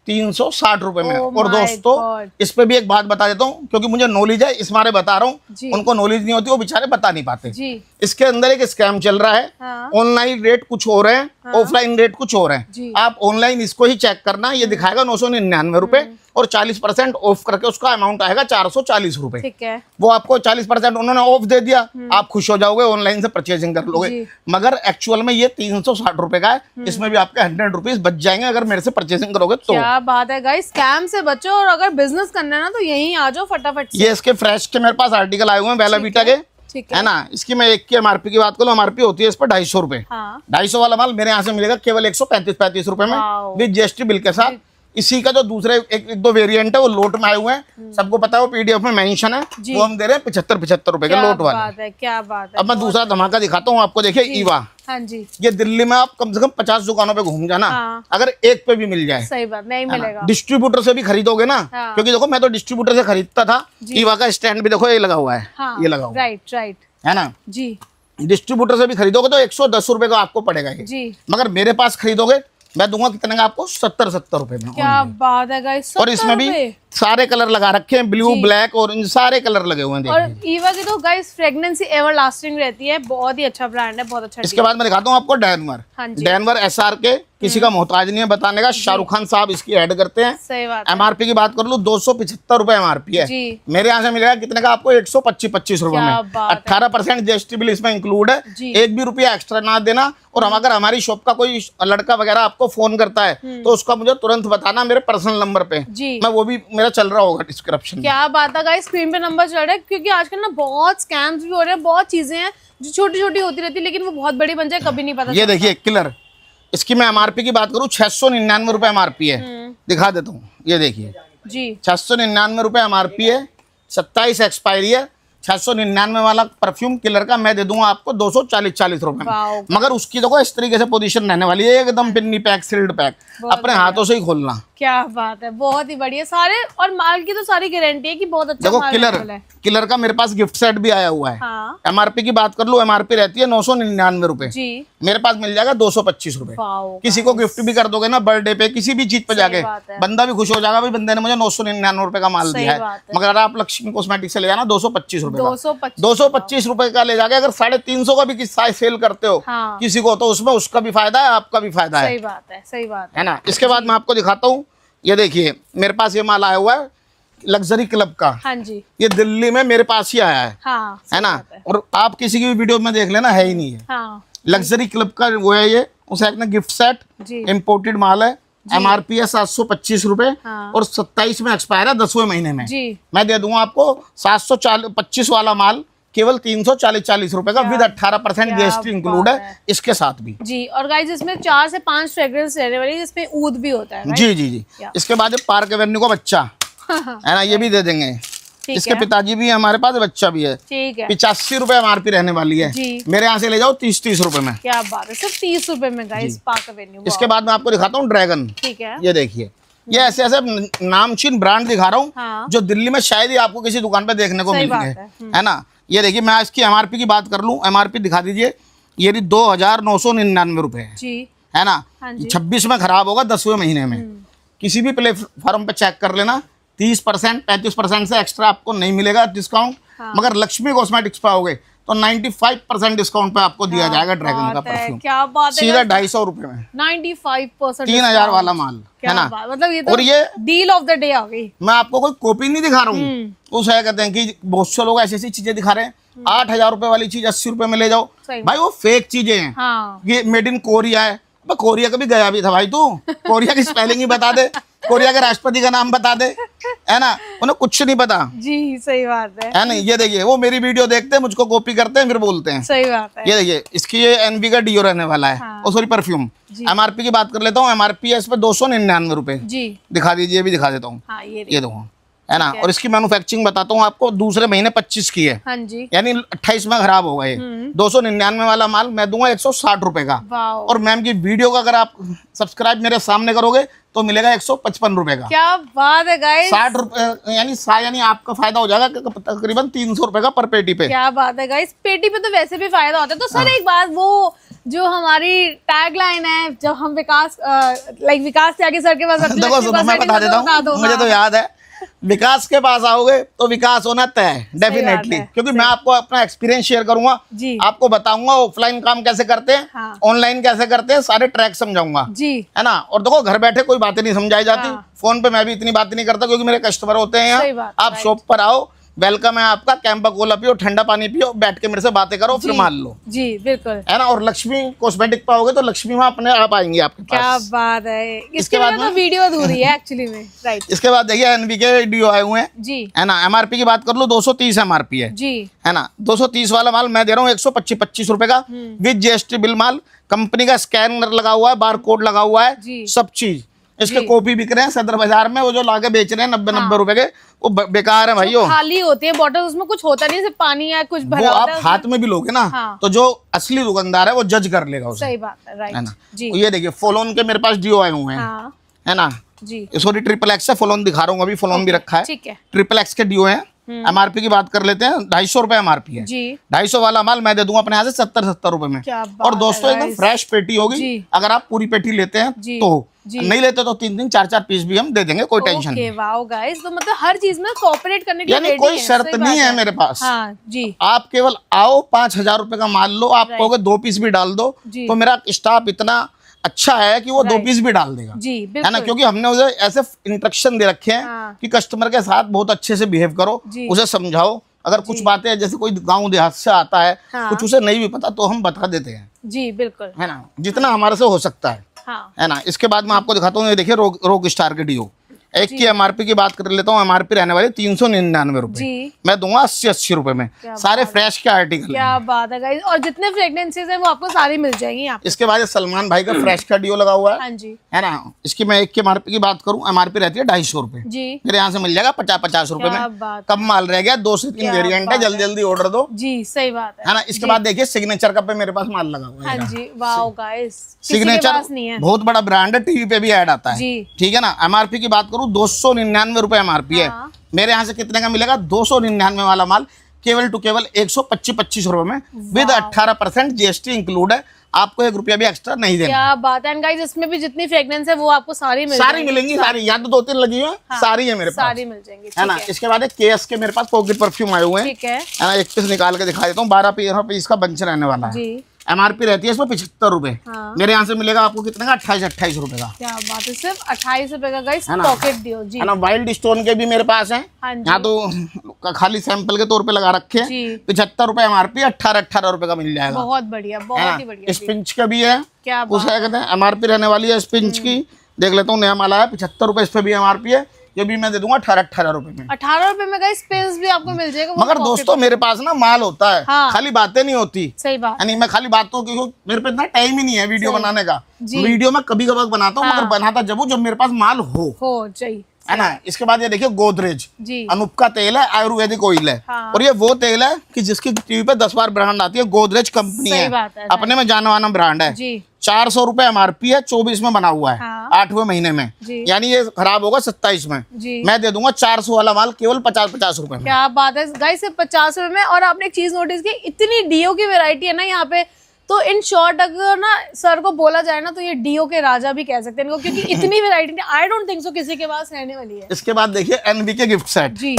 360 रुपए में। और दोस्तों इस पे भी एक बात बता देता हूँ, क्योंकि मुझे नॉलेज है इस मारे बता रहा हूँ। उनको नॉलेज नहीं होती, वो बेचारे बता नहीं पाते। इसके अंदर एक स्कैम चल रहा है। ऑनलाइन रेट कुछ हो रहे हैं, ऑफलाइन रेट कुछ हो रहे हैं। आप ऑनलाइन इसको ही चेक करना, ये दिखाएगा 999 रुपए और 40% ऑफ करके उसका अमाउंट आएगा 440 रुपए। ठीक है। वो आपको 40% उन्होंने ऑफ दे दिया, आप खुश हो जाओगे, ऑनलाइन से परचेजिंग कर लोगे। मगर एक्चुअल में ये 360 रुपए का है। इसमें भी आपके 100 रुपीज बच जाएंगे अगर मेरे से परचेजिंग करोगे तो। क्या बात है गाइस, स्कैम से बचो और अगर बिजनेस करना है ना तो यहीं आ जाओ फटाफट से। ये इसके फ्रेश के मेरे पास आर्टिकल आए हुए हैं बेला वीटा के। ठीक है ना। इसकी मैं एक की एमआरपी की बात करूँ, एमआरपी होती है इस पर 250 रुपए। हाँ। 250 वाला माल मेरे यहाँ से मिलेगा केवल 135 रुपए में विद जीएसटी बिल के साथ। इसी का जो दूसरे एक दो वेरिएंट है वो लोट में आए हुए हैं, सबको पता है, वो पीडीएफ में मेंशन है, वो हम दे रहे हैं 75 रुपए के लोट वाले। क्या बात है। अब मैं दूसरा धमाका दिखाता हूँ आपको, देखिए ईवा। हाँ जी। ये दिल्ली में आप कम से कम 50 दुकानों पे घूम जाना, अगर एक पे भी मिल जाए, सही बात, नहीं मिलेगा। डिस्ट्रीब्यूटर से भी खरीदोगे ना, क्योंकि देखो मैं तो डिस्ट्रीब्यूटर से खरीदता था। ईवा का स्टैंड भी देखो ये लगा हुआ है, ये लगा हुआ है, राइट है ना जी। डिस्ट्रीब्यूटर से भी खरीदोगे तो 110 रुपए का आपको पड़ेगा ये जी। मगर मेरे पास खरीदोगे मैं दूंगा कितने का आपको, 70 रुपए में। क्या बात है गाइस। और इसमें भी सारे कलर लगा रखे हैं, ब्लू ब्लैक ऑरेंज सारे कलर लगे हुए हैं। और ईवा की तो गाइस फ्रेग्रेंस एवर लास्टिंग रहती है, बहुत ही अच्छा ब्रांड है, बहुत अच्छा। इसके बाद मैं दिखाता हूँ आपको डैनवर। डैनवर एसआर के किसी का मोहताज नहीं है बताने का, शाहरुख खान साहब इसकी ऐड करते हैं। सही बात। एमआरपी की बात कर लूँ 275 रुपए एमआरपी है जी। मेरे यहाँ से मिलेगा कितने का आपको, 125 रुपए में। 18% जीएसटी बिल इसमें इंक्लूड है, एक भी रुपया एक्स्ट्रा ना देना। और हम अगर हमारी शॉप का कोई लड़का वगैरह आपको फोन करता है तो उसका मुझे तुरंत बताना मेरे पर्सनल नंबर पे, मैं वो भी मेरा चल रहा होगा डिस्क्रिप्शन। क्या बात है गाइस, स्क्रीन पे नंबर चल रहा है, क्योंकि आजकल ना बहुत स्कैम्स भी हो रहे हैं, बहुत चीजें हैं जो छोटी छोटी होती रहती है लेकिन वो बहुत बड़ी बन जाए कभी नहीं पता। ये देखिए किलर, इसकी मैं एमआरपी की बात करूँ 699 रुपए एमआरपी है, दिखा देता हूँ। ये देखिए जी 699 रुपए एमआरपी है, 27 एक्सपायरी है। 699 वाला परफ्यूम किलर का मैं दे दूंगा आपको 240 रुपए में। मगर उसकी देखो इस तरीके से पोजीशन रहने वाली है, एकदम पिन्नी पैक, सील्ड पैक, अपने हाथों से ही खोलना। क्या बात है, बहुत ही बढ़िया सारे। और माल की तो सारी गारंटी है कि बहुत अच्छा देखो किलर का मेरे पास गिफ्ट सेट भी आया हुआ है। एमआरपी की बात कर लो, एमआरपी रहती है 999 रुपए, मेरे पास मिल जाएगा 225 रुपए। किसी को गिफ्ट भी कर दोगे ना बर्थडे पे, किसी भी चीज पे जाके, बंदा भी खुश हो जाएगा, भाई बंदे ने मुझे 999 रुपए का माल दिया है। मगर आप लक्ष्मी कॉस्मेटिक से ले जाना 225 रुपए का, 225 रुपए का ले जाके अगर 350 का भी किसी सेल करते हो किसी को, तो उसमें उसका भी फायदा है, आपका भी फायदा है। सही बात है ना। इसके बाद मैं आपको दिखाता हूँ, ये देखिए मेरे पास ये माल आया हुआ है लग्जरी क्लब का। हाँ जी। ये दिल्ली में मेरे पास ही आया है, है ना। और आप किसी की भी वीडियो में देख लेना, है ही नहीं है। लग्जरी क्लब का वो है ये, उसे एक ना गिफ्ट सेट इम्पोर्टेड माल है। एमआरपी है 725 रुपए और 27 में एक्सपायर है, 10वें महीने में। मैं दे दूंगा आपको 725 वाला माल केवल 340 रुपए का विद 18% जीएसटी इंक्लूड है इसके साथ भी जी। और गाइस इसमें 4 से 5 फ्रेग्रेंस रहने वाली है, जिसमें ऊद भी होता है। जी जी जी। इसके बाद पार्क एवेन्यू का बच्चा है ना, ये भी दे देंगे। इसके पिताजी भी है हमारे पास, बच्चा भी है। ठीक है। 85 रुपए एमआरपी रहने वाली है जी। मेरे यहाँ से ले जाओ 30 रुपए में। क्या बात है, सिर्फ 30 रुपए में गाइस पार्क एवेन्यू। इसके बाद मैं आपको दिखाता हूँ ड्रैगन। ठीक है। ये देखिए, ये ऐसे ऐसे नामचीन ब्रांड दिखा रहा हूँ जो दिल्ली में शायद ही आपको किसी दुकान पे देखने को मिलेंगे, है ना। ये देखिए मैं इसकी एमआरपी की बात कर लूं, एमआरपी दिखा दीजिए, ये 2999 रुपए है ना। 26 में खराब होगा 10वें महीने में। किसी भी प्लेटफॉर्म पे चेक कर लेना, 30% 35% से एक्स्ट्रा आपको नहीं मिलेगा डिस्काउंट। मगर लक्ष्मी कॉस्मेटिक्स पे आओगे तो 95% डिस्काउंट पे आपको दिया जाएगा ड्रैगन का परफ्यूम। क्या बात है, सीधा 250 रुपए में 95% 3000 वाला माल, है ना। मतलब ये तो और ये डील ऑफ द डे आ गई। मैं आपको कोई कॉपी नहीं दिखा रहा हूँ, उसे कहते हैं कि बहुत से लोग ऐसी ऐसी चीजें दिखा रहे हैं। 8000 रुपए वाली चीज 80 रुपए में ले जाओ, भाई वो फेक चीजें हैं। ये मेड इन कोरिया है, कोरिया कभी गया भी था भाई तू, कोरिया की स्पेलिंग ही बता दे, कोरिया के राष्ट्रपति का नाम बता दे, है ना। उन्हें कुछ नहीं पता जी। सही बात है ना। ये देखिए वो मेरी वीडियो देखते हैं, मुझको कॉपी करते हैं, फिर बोलते हैं। सही बात है। ये देखिए इसकी ये एनवी का डीओ रहने वाला है, और सॉरी परफ्यूम। एमआरपी की बात कर लेता हूँ, एमआरपी है इस पे 299 रुपए जी। दिखा दीजिए, ये भी दिखा देता हूँ। ये देखो, है ना। और इसकी मैन्युफैक्चरिंग बताता हूँ आपको, दूसरे महीने 25 की है। हाँ जी। यानी 28 में खराब होगा ये। 299 वाला माल मैं दूंगा 160 रुपए का। और मैम की वीडियो का अगर आप सब्सक्राइब मेरे सामने करोगे तो मिलेगा 155 रुपए का। क्या बात है गाइस, 60 रुपए यानी आपका फायदा हो जाएगा तकरीबन 300 रुपए का पर पेटी पे। क्या बात है गाइस, पेटी पे तो वैसे भी फायदा होता है। तो सर एक बात, वो जो हमारी टैग लाइन है, जब हम विकास त्यागी सर के पास देखो मैं बता देता हूँ, मुझे तो याद है, विकास के पास आओगे तो विकास होना तय डेफिनेटली। क्योंकि मैं आपको अपना एक्सपीरियंस शेयर करूंगा, आपको बताऊंगा ऑफलाइन काम कैसे करते हैं, ऑनलाइन कैसे करते हैं, सारे ट्रैक समझाऊंगा जी, है ना। और देखो घर बैठे कोई बातें नहीं समझाई जाती, फोन पे मैं भी इतनी बातें नहीं करता क्योंकि मेरे कस्टमर होते हैं यहाँ। आप शॉप पर आओ, वेलकम है आपका। कैंपा कोला पियो, ठंडा पानी पियो, बैठ के मेरे से बातें करो, फिर मान लो। जी बिल्कुल, है ना। और लक्ष्मी कॉस्मेटिक पाओगे तो लक्ष्मी माँ अपने आप आएंगी आपके पास। क्या बात है। इसके बाद तो वीडियो अधूरी है एक्चुअली में। राइट। इसके बाद देखिए एनवी के डीओ आए हुए हैं जी, है ना। एमआरपी की बात कर लो 230 एमआरपी है जी, है ना। 230 वाला माल मैं दे रहा हूँ 125 रुपए का with GST bill mall. Company का स्कैनर लगा हुआ है, बार कोड लगा हुआ है, जी। सब चीज। इसके कॉपी बिक रहे हैं सदर बाजार में, वो जो लाके बेच रहे हैं 90 रुपए के, वो बेकार है भाइयों। खाली होती है बॉटल, उसमें कुछ होता नहीं, सिर्फ पानी या कुछ भरा वो होता आप है हाथ में भी लोगे ना हाँ। तो जो असली दुकानदार है वो जज कर लेगा उसे। सही बात है। राइट है ना। जी, तो ये देखिए फोलोन के मेरे पास डीओ आए हुए हैं हाँ है ना। जी, सॉरी ट्रिपल एक्स है, फोलोन दिखा रहा हूँ अभी, फोलोन भी रखा है। ठीक है ट्रिपल एक्स के डीओ है। एमआरपी की बात कर लेते हैं 250 रुपए एमआरपी है जी। 250 वाला माल मैं दे दूंगा अपने यहाँ से 70 रुपए में। क्या बात और दोस्तों है एकदम guys। फ्रेश पेटी होगी जी। अगर आप पूरी पेटी लेते हैं जी। तो। जी। नहीं लेते तो 3 4 पीस भी हम दे देंगे, कोई टेंशन ओके नहीं। वाओ गाइस, तो मतलब हर चीज में कोऑपरेट करने के लिए यानी ready कोई है, शर्त सही नहीं बात है मेरे पास। हाँ जी, आप केवल आओ, 5,000 रुपए का माल लो, आप कहोगे 2 पीस भी डाल दो जी। तो मेरा स्टाफ इतना अच्छा है कि वो 2 पीस भी डाल देगा। जी है ना। बिल्कुल। क्योंकि हमने उसे ऐसे इंस्ट्रक्शन दे रखे हैं हाँ। कि कस्टमर के साथ बहुत अच्छे से बिहेव करो, जी। उसे समझाओ। अगर कुछ बातें जैसे कोई गांव देहात से आता है हाँ। कुछ उसे नहीं भी पता तो हम बता देते हैं। जी बिल्कुल, है ना, जितना हमारे से हो सकता हाँ है ना। इसके बाद मैं आपको दिखाता हूँ, ये देखिए रोक स्टार के डीओ। एक की एमआरपी की बात कर लेता हूँ। एमआरपी रहने वाली 399 रुपए, जी। मैं दूंगा 80 रुपए में। सारे फ्रेश के आर्टिकल। क्या बात है गाइस। और जितने फ्रेग्रेंसेस है वो आपको सारी मिल जाएंगी यहाँ पे। इसके बाद सलमान भाई का फ्रेश का डीओ लगा हुआ है हाँ जी, है ना। इसकी मैं एक की एमआरपी की बात करूँ, एमआरपी रहती है 250 रुपए। जी, मेरे यहाँ से मिल जाएगा 50 रुपए क्या में। बात कम माल रह गया, 2 से 3 वेरिएंट है, जल्दी जल्दी ऑर्डर दो। जी सही बात है ना। इसके बाद देखिए सिग्नेचर का पे मेरे पास माल लगा हुआ हाँ है। जी, वाओ गाइस, सिग्नेचर नहीं है। बहुत बड़ा ब्रांड है, टीवी पे भी ऐड आता है। जी। ठीक है ना। एमआरपी की बात करूँ 299 रुपए एमआरपी है। हाँ। मेरे यहाँ से कितने का मिलेगा? 299 वाला माल केवल टू केवल 125 रुपए में विद 18% जीएसटी इंक्लूड है। आपको 1 रुपया भी एक्स्ट्रा नहीं देना। क्या बात है गाइस। इसमें भी जितनी फ्रेग्रेंस है वो आपको सारी मिलेंगी सारी, या तो 2-3 लगी हुई है, सारी है मेरे पास, सारी मिल जाएंगी। है ना। इसके बाद केएस के मेरे पास पॉकेट परफ्यूम आए हुए हैं, ठीक है ना। एक पीस निकाल के दिखा देता हूँ, 12 पीस का बंच रहने वाला है। जी, एमआरपी रहती है इसमें 75 रुपए। हाँ। मेरे यहाँ से मिलेगा आपको कितने का? 28 रुपए का। क्या बात है, सिर्फ 28 रुपए का गाइस है ना। पॉकेट दियो जी। है ना। वाइल्ड स्टोन के भी मेरे पास हैं। हाँ जी। यहाँ तो खाली सैंपल के तौर पे लगा रखे हैं। जी। 75 रुपए एमआरपी, 18 रुपए का मिल जाएगा। बहुत बढ़िया, बहुत ही बढ़िया जी। स्पिंच का भी है। क्या उसे क्या कहते हैं, एमआरपी रहने वाली है स्पिंच की। देख लेता हूँ, नया माल आया 75 रुपए, इस पे भी एमआरपी है। ये भी मैं दे दूंगा 18 रुपए में। 18 रुपए में गाइस पेंस भी आपको मिल जाएगा। वो मगर pocket दोस्तों मेरे पास ना माल होता है, हाँ। खाली बातें नहीं होती। सही बात। यानी मैं खाली बातों की, मेरे पे इतना टाइम ही नहीं है वीडियो बनाने का। जी। वीडियो मैं कभी कभार बनाता हूँ, हाँ। मगर बनाता जब मेरे पास माल हो चाहिए, है ना। इसके बाद ये देखिए गोदरेज जी। अनूप का तेल है, आयुर्वेदिक ऑयल है। हाँ। और ये वो तेल है कि जिसकी टीवी पे 10 बार ब्रांड आती है। गोदरेज कंपनी सही है, बात है, अपने में जाना माना ब्रांड है। जी। 400 रुपए एमआरपी है, 24 में बना हुआ है। हाँ। 8वें महीने में, जी। यानी ये खराब होगा 27 में। जी। मैं दे दूंगा 400 वाला माल केवल 50 रुपए में। क्या बात है गाइस, सिर्फ 50 रुपए में। और आपने एक चीज नोटिस की, इतनी डीओ की वैरायटी है ना यहाँ पे। तो इन शॉर्ट अगर ना सर को बोला जाए ना तो ये डीओ के राजा भी कह सकते हैं इनको, क्योंकि इतनी variety I don't think so किसी के पास रहने वाली है। इसके बाद देखिए एनवी के गिफ्ट सेट। जी,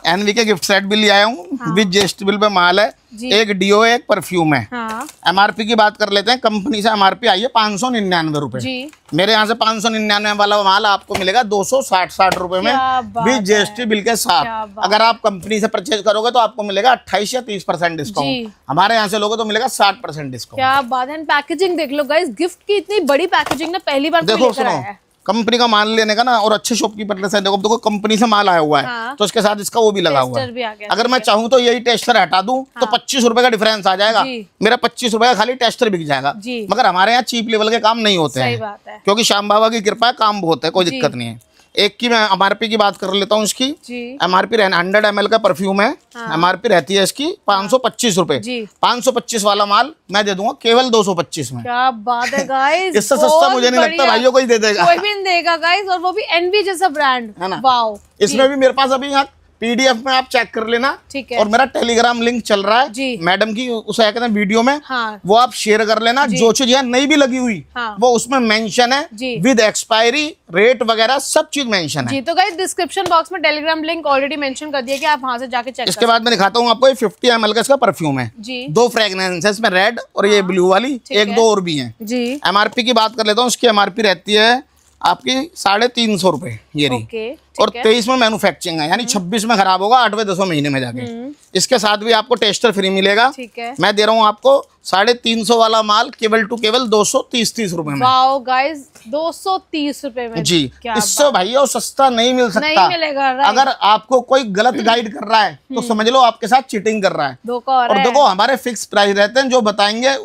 एनवी के गिफ्ट सेट भी ले आया हूँ विद जीएसटी बिल पे माल है। जी। एक डीओ है, एक परफ्यूम है। हाँ एमआरपी की बात कर लेते हैं। कंपनी से एमआरपी आई है 599 रुपए। जी, मेरे यहाँ से 599 वाला माल आपको मिलेगा 260 रुपए में क्या बात विद जीएसटी बिल के क्या साथ। बात अगर आप कंपनी से परचेज करोगे तो आपको मिलेगा 28 या 30% जी। डिस्काउंट। हमारे यहाँ से लोगे तो मिलेगा 60% डिस्काउंट। क्या बात है। पैकेजिंग देख लो गाइस, गिफ्ट की इतनी बड़ी पैकेजिंग ना पहली बार कोई देखो लेकर सुनो, आया है। कंपनी का माल लेने का ना, और अच्छे शॉपकीपर से देखो कंपनी से माल आया हुआ है। हाँ। तो इसके साथ इसका वो भी लगा हुआ टेस्टर भी आ है। गया, अगर मैं चाहूँ तो यही टेस्टर हटा दूं तो 25 रुपए का डिफरेंस आ जाएगा। जी। मेरा 25 रुपए का खाली टेस्टर बिक जाएगा। जी। मगर हमारे यहाँ चीप लेवल के काम नहीं होते सही हैं, बात है। क्योंकि श्याम बाबा की कृपा है, काम बहुत है, कोई जी। दिक्कत नहीं है। एक की मैं एमआरपी की बात कर लेता हूँ। इसकी जी, एमआरपी 100 ml का परफ्यूम है। हाँ। एमआरपी रहती है इसकी 525 रुपए। जी। 525 वाला माल मैं दे दूंगा केवल 225 में। क्या बात है गाइस। इससे सस्ता मुझे नहीं लगता भाइयों कोई दे देगा। कोई भी नहीं देगा गाइस, और वो भी एनवी जैसा ब्रांड। है ना। वाओ। इसमें भी मेरे पास अभी यहाँ पीडीएफ में आप चेक कर लेना। ठीक है। और मेरा टेलीग्राम लिंक चल रहा है जी। मैडम की, उसे क्या कहते हैं वीडियो में, हाँ। वो आप शेयर कर लेना। जो चीज यहाँ नहीं भी लगी हुई हाँ। वो उसमें मेंशन है, जी। विद एक्सपायरी रेट वगैरह सब चीज मेंशन है। जी, तो गाइस डिस्क्रिप्शन बॉक्स में टेलीग्राम लिंक ऑलरेडी मेंशन कर दिया कि आप वहां से जाके चेक इसके बाद मैं दिखाता हूँ आपको, ये 50 ml का इसका परफ्यूम है। जी। 2 फ्रेग्रेंस है इसमें, रेड और ये ब्लू वाली, ठीक एक है। 2 और भी हैं। जी, एमआरपी की बात कर लेता हूँ। इसकी एमआरपी रहती है आपकी 350 रुपए ये रही। ओके, और 23 में मैन्युफैक्चरिंग है, यानी 26 में खराब होगा 8वें-10वें महीने में जाके। इसके साथ भी आपको टेस्टर फ्री मिलेगा। ठीक है। मैं दे रहा हूँ आपको 350 वाला माल केवल टू केवल 230 रुपए में। वाओ गाइस, 230 रुपए में जी। इससे भैया सस्ता नहीं मिल सकता, नहीं मिलेगा। अगर आपको कोई गलत गाइड कर रहा है तो समझ लो आपके साथ चीटिंग कर रहा है। और देखो हमारे फिक्स प्राइस रहते हैं जो बताएंगे।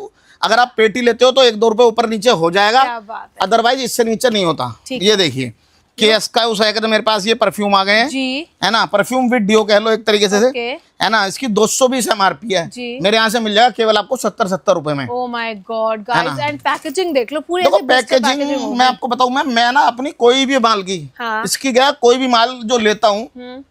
अगर आप पेटी लेते हो तो 1-2 रुपए ऊपर नीचे हो जाएगा, अदरवाइज इससे नीचे नहीं होता। ये देखिए केएस का उस है, मेरे पास ये परफ्यूम आ गए हैं जी, है ना, परफ्यूम विद डियो कह लो एक तरीके से है ना। इसकी 220 MRP है जी। मेरे यहाँ से मिल जाएगा केवल आपको 70 रुपए में। ओह my God guys, and packaging देख लो पूरी। देखो पैकेजिंग मैं आपको बताऊं, मैं ना अपनी कोई भी माल की इसकी क्या कोई भी माल जो लेता हूँ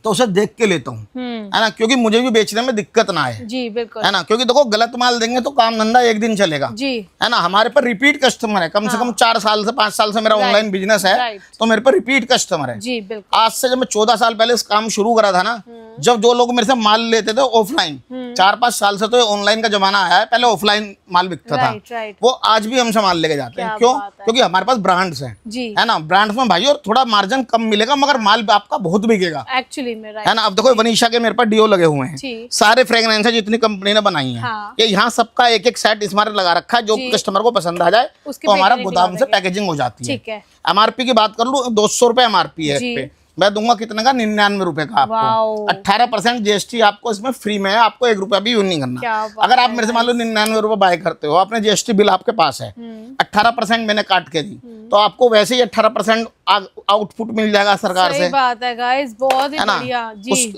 तो उसे देख के लेता हूँ, है ना, क्योंकि मुझे भी बेचने में दिक्कत ना आए जी, बिल्कुल, है ना। क्योंकि देखो गलत माल देंगे तो काम धंधा एक दिन चलेगा जी, है ना। हमारे पर रिपीट कस्टमर है, कम से कम 4 साल से 5 साल से मेरा ऑनलाइन बिजनेस है, तो मेरे पर रिपीट कस्टमर है जी, बिल्कुल। आज से जब मैं 14 साल पहले इस काम शुरू करा था ना, जब जो लोग मेरे से माल लेते थे ऑफलाइन, 4-5 साल से तो ऑनलाइन का जमाना आया है, पहले ऑफलाइन माल बिकता था, वो आज भी हमसे माल लेके जाते हैं। क्यों? क्योंकि हमारे पास ब्रांड्स हैं, है ना। ब्रांड्स में भाई और थोड़ा मार्जिन कम मिलेगा, मगर माल आपका बहुत बिकेगा एक्चुअली में, है ना। अब देखो वनीशा के मेरे पास डियो लगे हुए हैं, सारे फ्रेग्रेंस है जितनी कंपनी ने बनाई है, ये यहाँ सबका एक सेट स्मारक लगा रखा है, जो कस्टमर को पसंद आ जाए तो हमारा गोदाम से पैकेजिंग हो जाती है। MRP की बात कर लूं, 200 रुपए MRP है इस पे, मैं दूंगा कितने का, 99 रुपए का आपको। 18% GST आपको इसमें फ्री में है, आपको 1 रुपया भी यूज नहीं करना। अगर आप मेरे से मान लो 99 रुपए बाय करते हो, आपने GST बिल आपके पास है, 18% मैंने काट के दी, तो आपको वैसे ही 18% आउटपुट मिल जाएगा सरकार से। बात है गाइस, बहुत ही बढ़िया जी।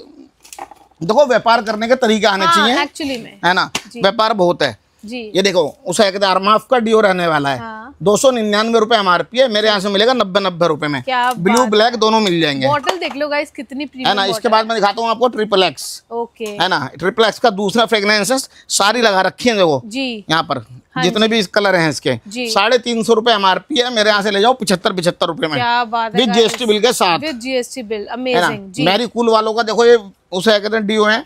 देखो व्यापार करने के तरीके आने चाहिए एक्चुअली में, है ना। व्यापार बहुत है जी। ये देखो उस अरमाफ का डियो रहने वाला है, 299 रुपए MRP है, मेरे यहाँ से मिलेगा 90 रुपए में। ब्लू ब्लैक दोनों मिल जाएंगे। बॉटल देख लो गाइस कितनी प्रीमियम है ना। इसके बाद मैं दिखाता हूँ आपको XXX, ओके, है ना। XXX का दूसरा फ्रेग्रेंसेस सारी लगा रखी है देखो जी, यहाँ पर जितने भी कलर हैं इसके 350 रुपए MRP है, मेरे यहाँ से ले जाओ 75 रुपए में, क्या बात है, विद GST बिल के साथ, with GST bill, amazing ji. मैरी कूल वालों का देखो ये उसे कहते हैं डियो है,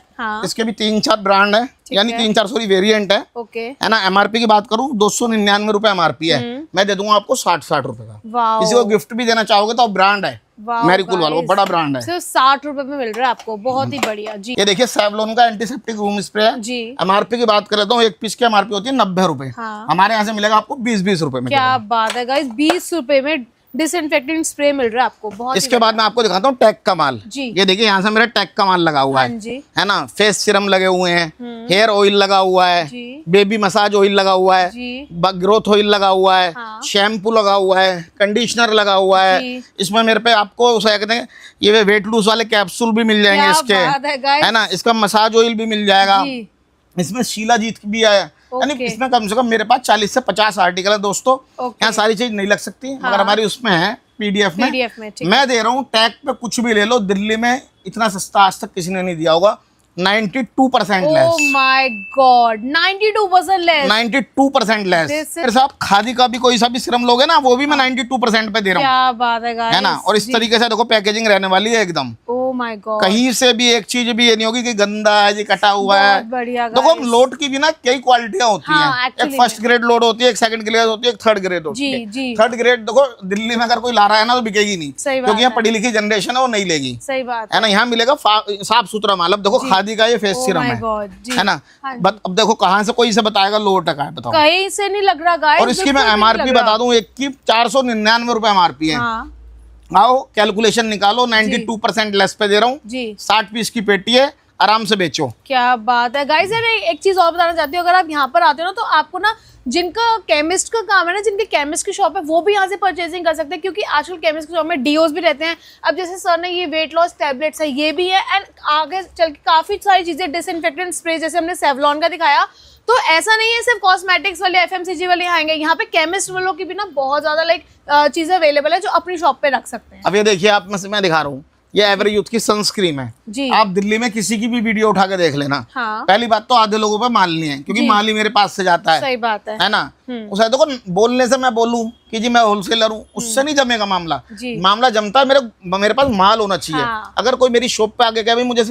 इसके भी 3-4 ब्रांड है, यानी 3-4 सॉरी वेरिएंट है, ओके, है ना। MRP की बात करूँ 299 रुपए MRP है, मैं दे दूंगा आपको 60 रुपए का। किसी को गिफ्ट भी देना चाहोगे तो ब्रांड है मैरी कूल वालों, बड़ा ब्रांड है, सिर्फ 60 रुपए में मिल रहा है आपको, बहुत ही बढ़िया जी। ये देखिए सैवलॉन का एंटीसेप्टिक रूम स्प्रे है जी। MRP की बात कर लेता हूँ, एक पीस की MRP होती है 90 रुपए, हमारे यहाँ से मिलेगा आपको 20 रुपए में। क्या बात है गाइस, 20 रुपए में डिसइंफेक्टेंट स्प्रे मिल रहा है आपको, बहुत। इसके बाद मैं आपको दिखाता हूँ टैग का माल जी। ये देखिए यहाँ से मेरा टैग का माल लगा हुआ है ना। फेस सीरम लगे हुए हैं, हेयर ऑयल लगा हुआ है, बेबी मसाज ऑयल लगा हुआ है, ग्रोथ ऑयल लगा हुआ है, शैम्पू लगा हुआ है, कंडीशनर लगा हुआ है। इसमें मेरे पे आपको कहते हैं ये वेट लूज वाले कैप्सूल भी मिल जाएंगे इसके, है ना। इसका मसाज ऑयल भी मिल जाएगा, इसमें शीलाजीत भी है, यानी इसमें कम से कम मेरे पास 40 से 50 आर्टिकल है दोस्तों। यहाँ सारी चीज नहीं लग सकती, मगर हमारी उसमें है PDF में मैं दे रहा हूँ। टैग पे कुछ भी ले लो, दिल्ली में इतना सस्ता आज तक किसी ने नहीं दिया होगा। 92% less. Oh my God, 92% less, 92% less. फिर साहब खादी का भी कोई सा भी सिरम लोगे ना, वो भी मैं 92% पे दे रहा हूँ। क्या बात है ना। और इस तरीके से देखो पैकेजिंग रहने वाली है एकदम। ओह माय गॉड, कहीं से भी एक चीज भी ये नहीं होगी कि गंदा है जी, कटा हुआ है। देखो लोड की भी ना कई क्वालिटियां होती हैं, एक फर्स्ट ग्रेड लोड होती है, एक सेकंड ग्रेड होती है, एक थर्ड ग्रेड होती है। थर्ड ग्रेड देखो दिल्ली में अगर कोई ला रहा है ना तो बिकेगी नहीं, क्योंकि यहाँ पढ़ी लिखी जनरेशन है, वो नहीं लेगी। सही बात है ना। यहाँ मिलेगा साफ सुथरा माल। अब देखो खादी का ये फेस सीरम है ना। अब देखो कहाँ से कोई से बताएगा लो टका है, बताओ कहीं से नहीं लग रहा गाइस। और इसकी मैं MRP बता दूं, एक की 499 रुपए MRP है। आओ कैलकुलेशन निकालो, 92% लेस पे दे रहा हूँ, 60 पीस की पेटी है, आराम से बेचो। क्या बात है गाइस। एक चीज और बताना चाहती हूँ, अगर आप यहाँ पर आते हो ना तो आपको ना जिनका केमिस्ट का काम है ना, जिनके केमिस्ट की शॉप है, वो भी यहाँ से परचेजिंग कर सकते हैं, क्योंकि आजकल केमिस्ट की शॉप में डीओज भी रहते हैं। अब जैसे सर ने ये वेट लॉस टैबलेट्स है, ये भी है, एंड आगे चल के काफी सारी चीजें, डिसइंफेक्टेंट स्प्रे जैसे हमने सेवलॉन का दिखाया। तो ऐसा नहीं है सिर्फ कॉस्मेटिक्स वाले FMCG वाले आएंगे, यहाँ पे केमिस्ट वालों की भी ना बहुत ज्यादा चीजें अवेलेबल है जो अपनी शॉप पे रख सकते हैं। अब ये देखिए आप मैं दिखा रहा हूँ, ये एवरी यूथ की सनस्क्रीन है जी। आप दिल्ली में किसी की भी वीडियो उठा के देख लेना। हाँ। पहली बात तो आधे लोगों पे माल नहीं है, क्योंकि माल ही मेरे पास से जाता है। सही बात है ना। उसे देखो बोलने से मैं बोलूं कि जी मैं होलसेलर हूँ, उससे नहीं जमेगा मामला। मामला जमता है मेरे पास माल होना चाहिए। हाँ। अगर कोई मेरी शॉप पे आके कहे भाई मुझे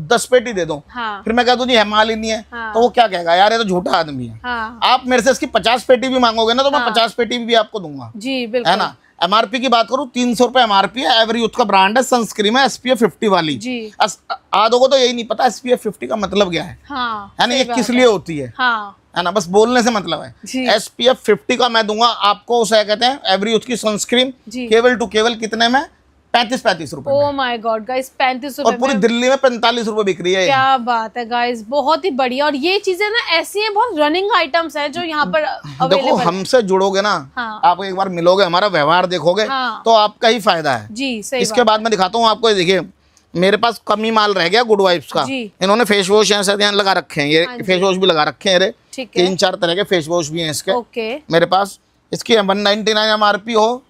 10 पेटी दे दो, हाँ। फिर मैं कह दूं जी माल ही नहीं है, हाँ। तो वो क्या कहेगा, यार ये तो झूठा आदमी है। हाँ। आप मेरे से इसकी 50 पेटी भी मांगोगे ना तो मैं 50 पेटी भी आपको दूंगा जी, बिल्कुल, है ना। एमआरपी की बात करूँ 300 रुपए एमआरपी है। एवरी यूथ का ब्रांड है, सनस्क्रीन है SPF 50 वाली जी। आधों को तो यही नहीं पता SPF 50 का मतलब क्या है, हाँ, है ना, ये किस लिए होती है, हाँ, है ना, बस बोलने से मतलब है। SPF 50 का मैं दूंगा आपको, उसे कहते हैं एवरी यूथ की सनस्क्रीन, केवल टू केवल कितने में, 35 रुपए। ओह माय गॉड गाइस, 35 रुपए और पूरी दिल्ली में 45 रुपए बिक रही है। क्या बात है गाइस, बहुत ही बढ़िया। और ये चीजें ना ऐसी हैं, बहुत रनिंग आइटम्स हैं जो यहाँ पर देखो हमसे जुड़ोगे ना, हाँ। आप एक बार मिलोगे, हमारा व्यवहार देखोगे, हाँ। तो आपका ही फायदा है जी। सही इसके बाद मैं दिखाता हूँ आपको। देखिए मेरे पास कम ही माल रह गया गुड वाइब्स का। इन्होंने फेस वॉश यहाँ लगा रखे हैं, ये फेस वॉश भी लगा रखे हैं, 3-4 तरह के फेस वॉश भी हैं इसके मेरे पास। इसकी 199 एमआरपी हो,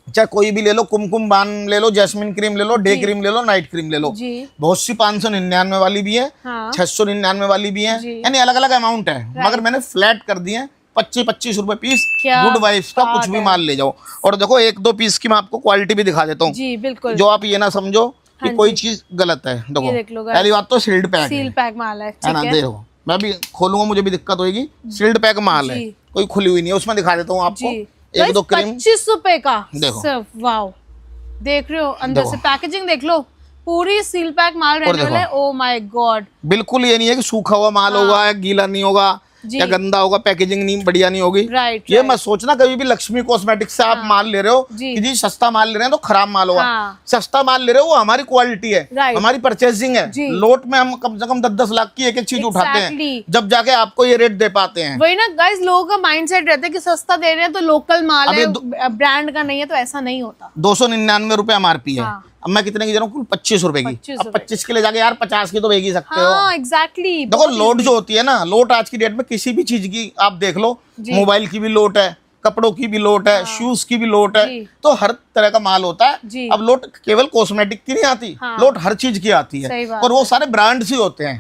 चाहे कोई भी ले लो, कुमकुम बान ले लो, जैस्मिन क्रीम ले लो, डे क्रीम ले लो, नाइट क्रीम ले लो, बहुत सी 599 वाली भी है, 699 वाली भी है, यानी अलग अलग अमाउंट है, मगर मैंने फ्लैट कर दिए 25 रुपए पीस। गुड वाइब्स का कुछ भी माल ले जाओ। और देखो 1-2 पीस की मैं आपको क्वालिटी भी दिखा देता हूँ, जो आप ये ना समझो कि कोई चीज गलत है। देखो पहली बात तो सील्ड पैक माल है ना, देखो मैं भी खोलूंगा, मुझे भी दिक्कत होगी। सील्ड पैक माल है, कोई खुली हुई नहीं है, उसमें दिखा देता हूँ आपको। 1-2 क्रीम 25 रुपए का, देखो वाओ, देख रहे हो अंदर से पैकेजिंग देख लो, पूरी सील पैक माल रहने वाला है। ओह माय गॉड, बिल्कुल ये नहीं है कि सूखा हुआ माल होगा या गीला नहीं होगा या गंदा होगा, पैकेजिंग नहीं बढ़िया नहीं होगी। ये मत सोचना कभी भी लक्ष्मी कॉस्मेटिक्स से आप माल ले रहे हो कि जी सस्ता माल ले रहे हैं तो खराब माल होगा। सस्ता माल ले रहे हो वो हमारी क्वालिटी है, हमारी परचेसिंग है। लोट में हम कम से कम 10-10 लाख की एक चीज उठाते हैं, जब जाके आपको ये रेट दे पाते हैं। वही ना गाइस, लोगों का माइंडसेट रहता है कि सस्ता दे रहे हैं तो लोकल माल है, ब्रांड का नहीं है, तो ऐसा नहीं होता। 299 रुपए एमआरपी है। अब मैं कितने की दे रहा हूँ, 25 रुपए की। अब 25 के ले जाके यार 50 की तो बेच ही सकते हो। एग्जैक्टली। देखो लोट जो होती है ना, लोट आज की डेट में किसी भी चीज की आप देख लो, मोबाइल की भी लोट है, कपड़ों की भी लोट है, शूज की भी लोट है, तो हर तरह का माल होता है। अब लोट केवल कॉस्मेटिक की नहीं आती, लोट हर चीज की आती है, और वो सारे ब्रांड्स ही होते हैं,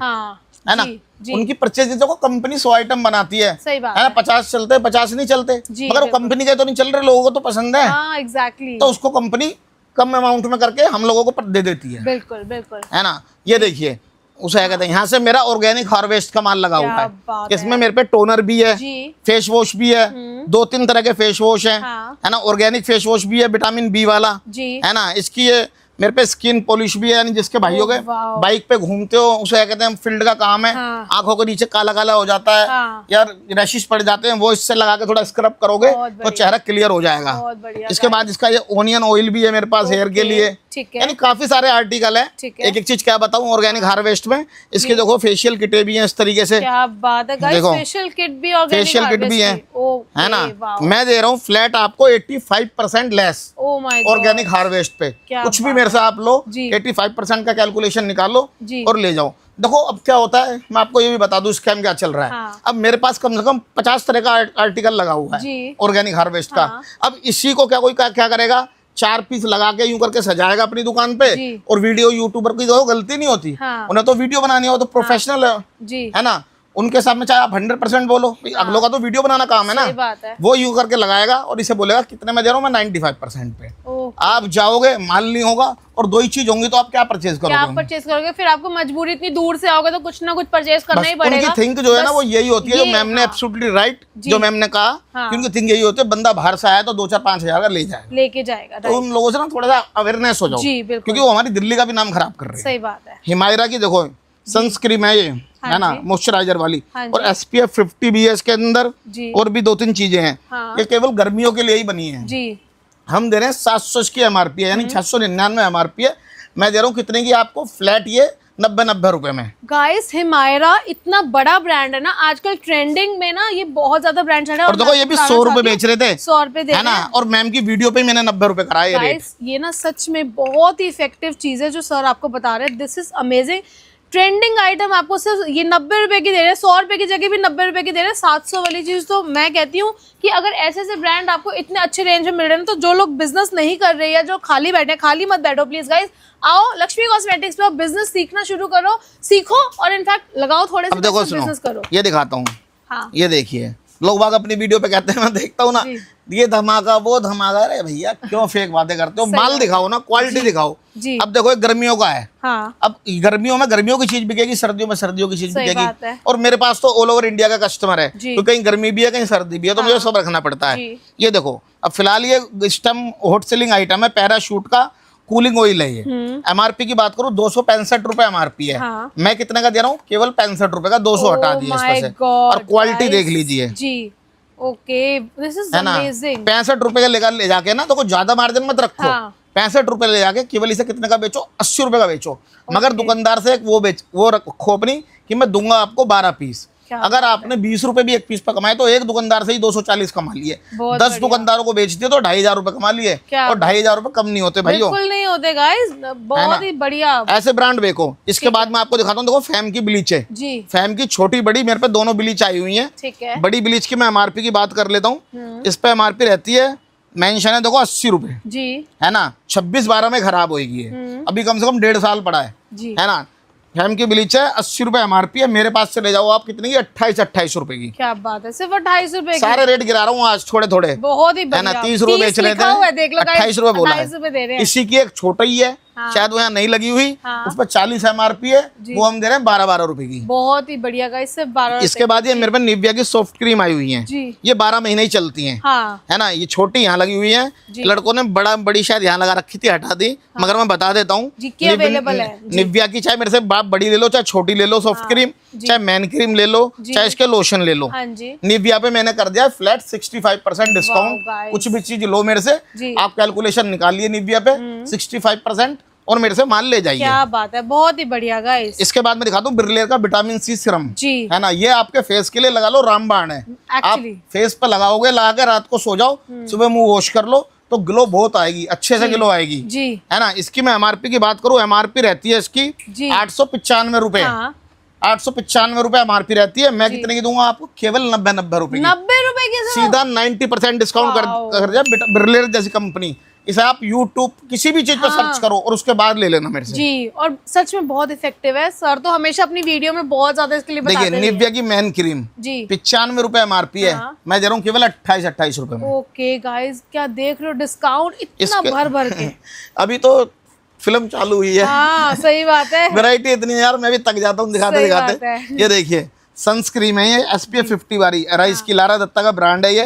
है ना। उनकी परचेज को कंपनी 100 आइटम बनाती है, है ना। 50 चलते हैं, 50 नहीं चलते, मगर वो कंपनी के तो नहीं चल रहे, लोगों को तो पसंद है, तो उसको कंपनी कम अमाउंट में करके हम लोगों को दे देती है। बिल्कुल बिल्कुल, है ना। ये देखिए उसे कहते हैं, यहाँ से मेरा ऑर्गेनिक हार्वेस्ट का माल लगा हुआ है। इसमें मेरे पे टोनर भी है, फेस वॉश भी है, 2-3 तरह के फेस वॉश हैं, है ना। ऑर्गेनिक फेस वॉश भी है, विटामिन बी वाला, है ना। इसकी ये मेरे पे स्किन पॉलिश भी है, यानी जिसके भाइयों के बाइक पे घूमते हो, उसे कहते हैं फील्ड का काम है, आंखों के नीचे काला काला हो जाता है, यार रैशेस पड़ जाते हैं, वो इससे लगा के थोड़ा स्क्रब करोगे तो चेहरा क्लियर हो जाएगा। इसके बाद इसका ये ओनियन ऑयल भी है मेरे पास हेयर के लिए, यानी काफी सारे आर्टिकल है। एक एक चीज क्या बताऊं ऑर्गेनिक हार्वेस्ट में। इसके देखो फेशियल किटें भी हैं इस तरीके से, क्या बात है गाइस, देखो फेशियल किट भी है ना। मैं दे रहा हूँ फ्लैट आपको 85% लेस ऑर्गेनिक हार्वेस्ट पे। कुछ भी मेरे से आप लो, 85% का कैलकुलेशन निकालो और ले जाओ। देखो अब क्या होता है, मैं आपको ये भी बता दूं स्कैम क्या चल रहा है। अब मेरे पास कम से कम 50 तरह का आर्टिकल लगा हुआ है ऑर्गेनिक हार्वेस्ट का। अब इसी को क्या कोई क्या करेगा, 4 पीस लगा के यूं करके सजाएगा अपनी दुकान पे, और वीडियो यूट्यूबर की तो गलती नहीं होती, उन्हें तो वीडियो बनानी हो, तो प्रोफेशनल है ना। उनके सामने चाहे आप 100% बोलो, अगलों का तो वीडियो बनाना काम है ना, वो यूं करके लगाएगा और इसे बोलेगा कितने में दे रहा हूँ मैं, 95% पे। आप जाओगे माल नहीं होगा, और 2 ही चीज होंगी, तो आप क्या परचेज करोगे? फिर आपको मजबूरी, इतनी दूर से आओगे तो कुछ ना कुछ परचेज करना ही पड़ेगा। उनकी थिंक जो है ना वो यही होती है, जो मैम ने एब्सोल्युटली राइट, जो मैम ने कहा कि उनकी थिंक यही होती है, बंदा बाहर से आया तो 2-4-5 हजार का लेके जाएगा। तो उन लोगों से ना थोड़ा सा अवेयरनेस हो जाओ, क्योंकि वो हमारी दिल्ली का भी नाम खराब कर रहे हैं। सही बात है। हिमायरा की देखो सनस्क्रीन है ये, है ना, मॉइस्चराइजर वाली, और SPF 50 भी है इसके अंदर, और भी 2-3 चीजें हैं। ये केवल गर्मियों के लिए ही बनी है। हम दे रहे हैं 700 की एमआरपी है, यानी 699 एमआरपी है। मैं दे रहा हूँ कितने की आपको, फ्लैट ये 90 रुपए में। गाइस हिमायरा इतना बड़ा ब्रांड है ना, आजकल ट्रेंडिंग में ना ये बहुत ज्यादा ब्रांड चल रहा है। और देखो ये भी 100 रुपए बेच रहे थे, 100 रुपए दे, है ना। और मैम की वीडियो पे मैंने 90 रुपए कराया। गाइस ये ना सच में बहुत ही इफेक्टिव चीज है जो सर आपको बता रहे हैं। This is amazing. Trending item आपको सिर्फ ये 90 रुपए की दे रहे हैं, 100 रुपए की जगह भी 90 रुपए की दे रहे हैं। 700 वाली चीज तो मैं कहती हूँ कि अगर ऐसे ऐसे ब्रांड आपको इतने अच्छे रेंज में मिल रहे हैं, तो जो लोग बिजनेस नहीं कर रहे या जो खाली बैठे, खाली मत बैठो प्लीज गाइस, आओ लक्ष्मी कॉस्मेटिक्स पे, बिजनेस सीखना शुरू करो, सीखो और इनफैक्ट लगाओ थोड़े से बिजनेस करो। ये दिखाता हूँ, ये देखिए लोग बाग अपनी वीडियो पे कहते हैं, मैं देखता हूँ ना, ये धमाका वो धमाका। अरे भैया क्यों फेक बातें करते हो, माल दिखाओ ना, क्वालिटी दिखाओ। अब देखो एक गर्मियों का है, अब गर्मियों में गर्मियों की चीज बिकेगी, सर्दियों में सर्दियों की चीज बिकेगी। और मेरे पास तो ऑल ओवर इंडिया का कस्टमर है, तो कहीं गर्मी भी है कहीं सर्दी भी है, तो मुझे सब रखना पड़ता है। ये देखो अब फिलहाल ये इस टाइम हॉट सेलिंग आइटम है, पैराशूट का कूलिंग ऑयल है ये। एमआरपी की बात करूँ 265 रुपए एमआरपी है। मैं कितने का दे रहा हूँ, केवल 65 रुपए का, 200 हटा दिया इसमें से। और क्वालिटी देख लीजिए जी। Okay, this is amazing. 65 रुपए का लेकर ले जाके ना, तो कुछ ज्यादा मार्जिन मत रखो। 65 रुपए ले जाके केवल इसे कितने का बेचो, 80 रुपए का बेचो। मगर दुकानदार से एक वो रखो अपनी कि मैं दूंगा आपको 12 पीस। अगर आपने 20 रुपए भी एक पीस पर कमाए तो एक दुकानदार से ही 240 कमा लिए। 10 दुकानदारों को बेच दिए तो 2500 रुपए कमा लिए। और 2500 रुपए कम नहीं होते भाइयों, बिल्कुल नहीं होते गाइस, बहुत ही बढ़िया। ऐसे ब्रांड देखो। इसके बाद मैं आपको दिखाता हूँ, देखो फैम की ब्लीच है जी। फैम की छोटी बड़ी मेरे पे दोनों ब्लीच आई हुई है, ठीक है। बड़ी ब्लीच की मैं एमआरपी की बात कर लेता हूँ। इस पे एमआरपी रहती है, मेंशन है देखो 80 रुपए जी, है ना। 26/12 में खराब होगी ये, अभी कम से कम 1.5 साल पड़ा है ना। फैम की ब्लीच है, 80 रुपए एमआरपी है। मेरे पास से ले जाओ आप कितने की, 28 रुपए की। क्या बात है, सिर्फ 28 रुपए। सारे रेट गिरा रहा हूँ आज थोड़े थोड़े, बहुत ही है ना। 30 रुपए बेच लेते हैं, 28 रुपए बोला है। इसी की एक छोटा ही है, शायद वो यहाँ नहीं लगी हुई, उस पर 40 एमआरपी है, वो हम दे रहे हैं 12 रुपए की। बहुत ही बढ़िया गाइस, सिर्फ 12। इसके बाद ये मेरे पे निविया की सॉफ्ट क्रीम आई हुई है, ये 12 महीने ही चलती है, है ना। ये छोटी यहाँ लगी हुई है, लड़कों ने बड़ी शायद यहाँ लगा रखी थी, हटा दी। मगर मैं बता देता हूँ निविया की, चाहे मेरे से बाप बड़ी ले लो, चाहे छोटी ले लो सॉफ्ट क्रीम, चाहे मैन क्रीम ले लो, चाहे इसके लोशन ले लो। निविया पे मैंने कर दिया फ्लैट 65% डिस्काउंट। कुछ भी चीज लो मेरे से, आप कैलकुलेशन निकालिए निविया पे 65% और मेरे से माल ले जाइए। क्या बात है, बहुत ही बढ़िया गाइस। इसके बाद मैं दिखाता हूँ बिरलेर का विटामिन सी सीरम जी, है ना। ये आपके फेस के लिए लगा लो, रामबाण है। आप फेस पे लगाओगे, लगा के रात को सो जाओ, सुबह मुंह वॉश कर लो तो ग्लो बहुत आएगी, अच्छे से ग्लो आएगी जी, है ना। इसकी मैं एमआरपी की बात करूँ, एमआरपी रहती है इसकी 895 रुपए। 895 रुपए एमआरपी रहती है। मैं कितने की दूंगा आपको, केवल 90 रुपए की। 90 रुपए की सीधा 90% डिस्काउंट कर दिया बिरलेर जैसी कंपनी। इसे आप YouTube किसी भी चीज पर सर्च करो और उसके बाद ले लेना मेरे से जी। और सच में बहुत इफेक्टिव है। सर तो हमेशा अपनी वीडियो में बहुत ज्यादा इसके लिए बताते हैं। देखिए निविया की मैन क्रीम जी 95 रुपए एमआरपी है, मैं दे रहा हूँ केवल 28 रुपए में। ओके गाइस, क्या देख रहे हो, डिस्काउंट इतना भर भर के। अभी तो फिल्म चालू हुई है। हाँ, सही बात है। वैरायटी इतनी है यार, मैं भी थक जाता हूँ दिखाते दिखाते। ये देखिए सनस्क्रीन है, ये SPF 50 वाली राइस की, लारा दत्ता का ब्रांड है ये,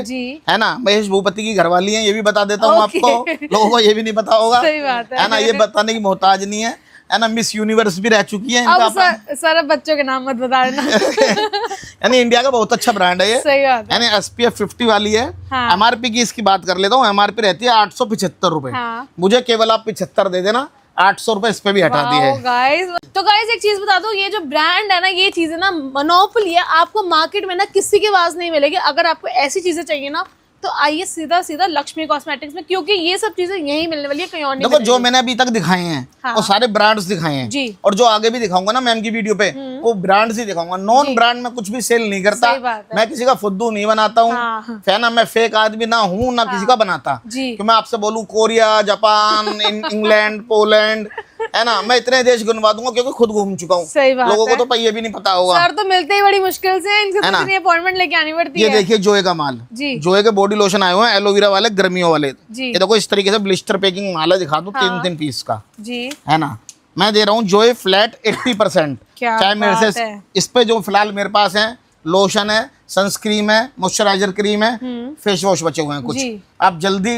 है ना। महेश भूपति की घरवाली है, ये भी बता देता हूँ आपको, लोगों को ये भी नहीं पता होगा, सही बात है ना। ये बताने की मोहताज नहीं है ना। मिस यूनिवर्स भी रह चुकी है। अब सर बच्चों के नाम मत बता देना। यानी इंडिया का बहुत अच्छा ब्रांड है ये, सही बात है। यानी SPF 50 वाली है। एमआरपी की इसकी बात कर लेता हूँ, एमआरपी रहती है 875 रुपए। मुझे केवल आप 75 दे देना, 800 रुपए इस पे भी हटा दी है। गाइस तो गाइस एक चीज बता दो, ये जो ब्रांड है ना, ये चीजें ना मोनोपोली है, आपको मार्केट में ना किसी के पास नहीं मिलेगी। अगर आपको ऐसी चीजें चाहिए ना तो आइए सीधा सीधा लक्ष्मी कॉस्मेटिक्स में, क्योंकि ये सब चीजें यही मिलने वाली है, कहीं और नहीं। देखो जो मैंने अभी तक दिखाए हैं वो सारे ब्रांड्स दिखाए हैं जी, और जो आगे भी दिखाऊंगा ना मैम की वीडियो पे वो ब्रांड्स ही दिखाऊंगा। नॉन ब्रांड में कुछ भी सेल नहीं करता, मैं किसी का फुद्दू नहीं बनाता हूँ, फैना मैं फेक आदमी ना हूँ ना किसी का बनाता कि मैं आपसे बोलूँ कोरिया, जापान, इंग्लैंड, पोलैंड, है ना। मैं इतने देश गिनवा दूंगा क्योंकि खुद घूम चुका हूँ। सही बात लोगों को तो ये भी नहीं पता होगा। सर तो मिलते ही बड़ी मुश्किल से, इनसे अपॉइंटमेंट लेके आनी पड़ती है। ये देखिए जोए का माल जी, जोए के बॉडी लोशन आए हुए हैं, एलोवेरा वाले, गर्मियों वाले जी। ये देखो इस तरीके से ब्लिस्टर पैकिंग माल है, दिखा दो 3 पीस का जी, है ना। मैं दे रहा हूँ जोए फ्लैट 80%। चाहे मेरे से इस पे जो फिलहाल मेरे पास है, लोशन है, सनस्क्रीन है, मॉइस्चराइजर क्रीम है, फेस वॉश बचे हुए हैं कुछ। आप जल्दी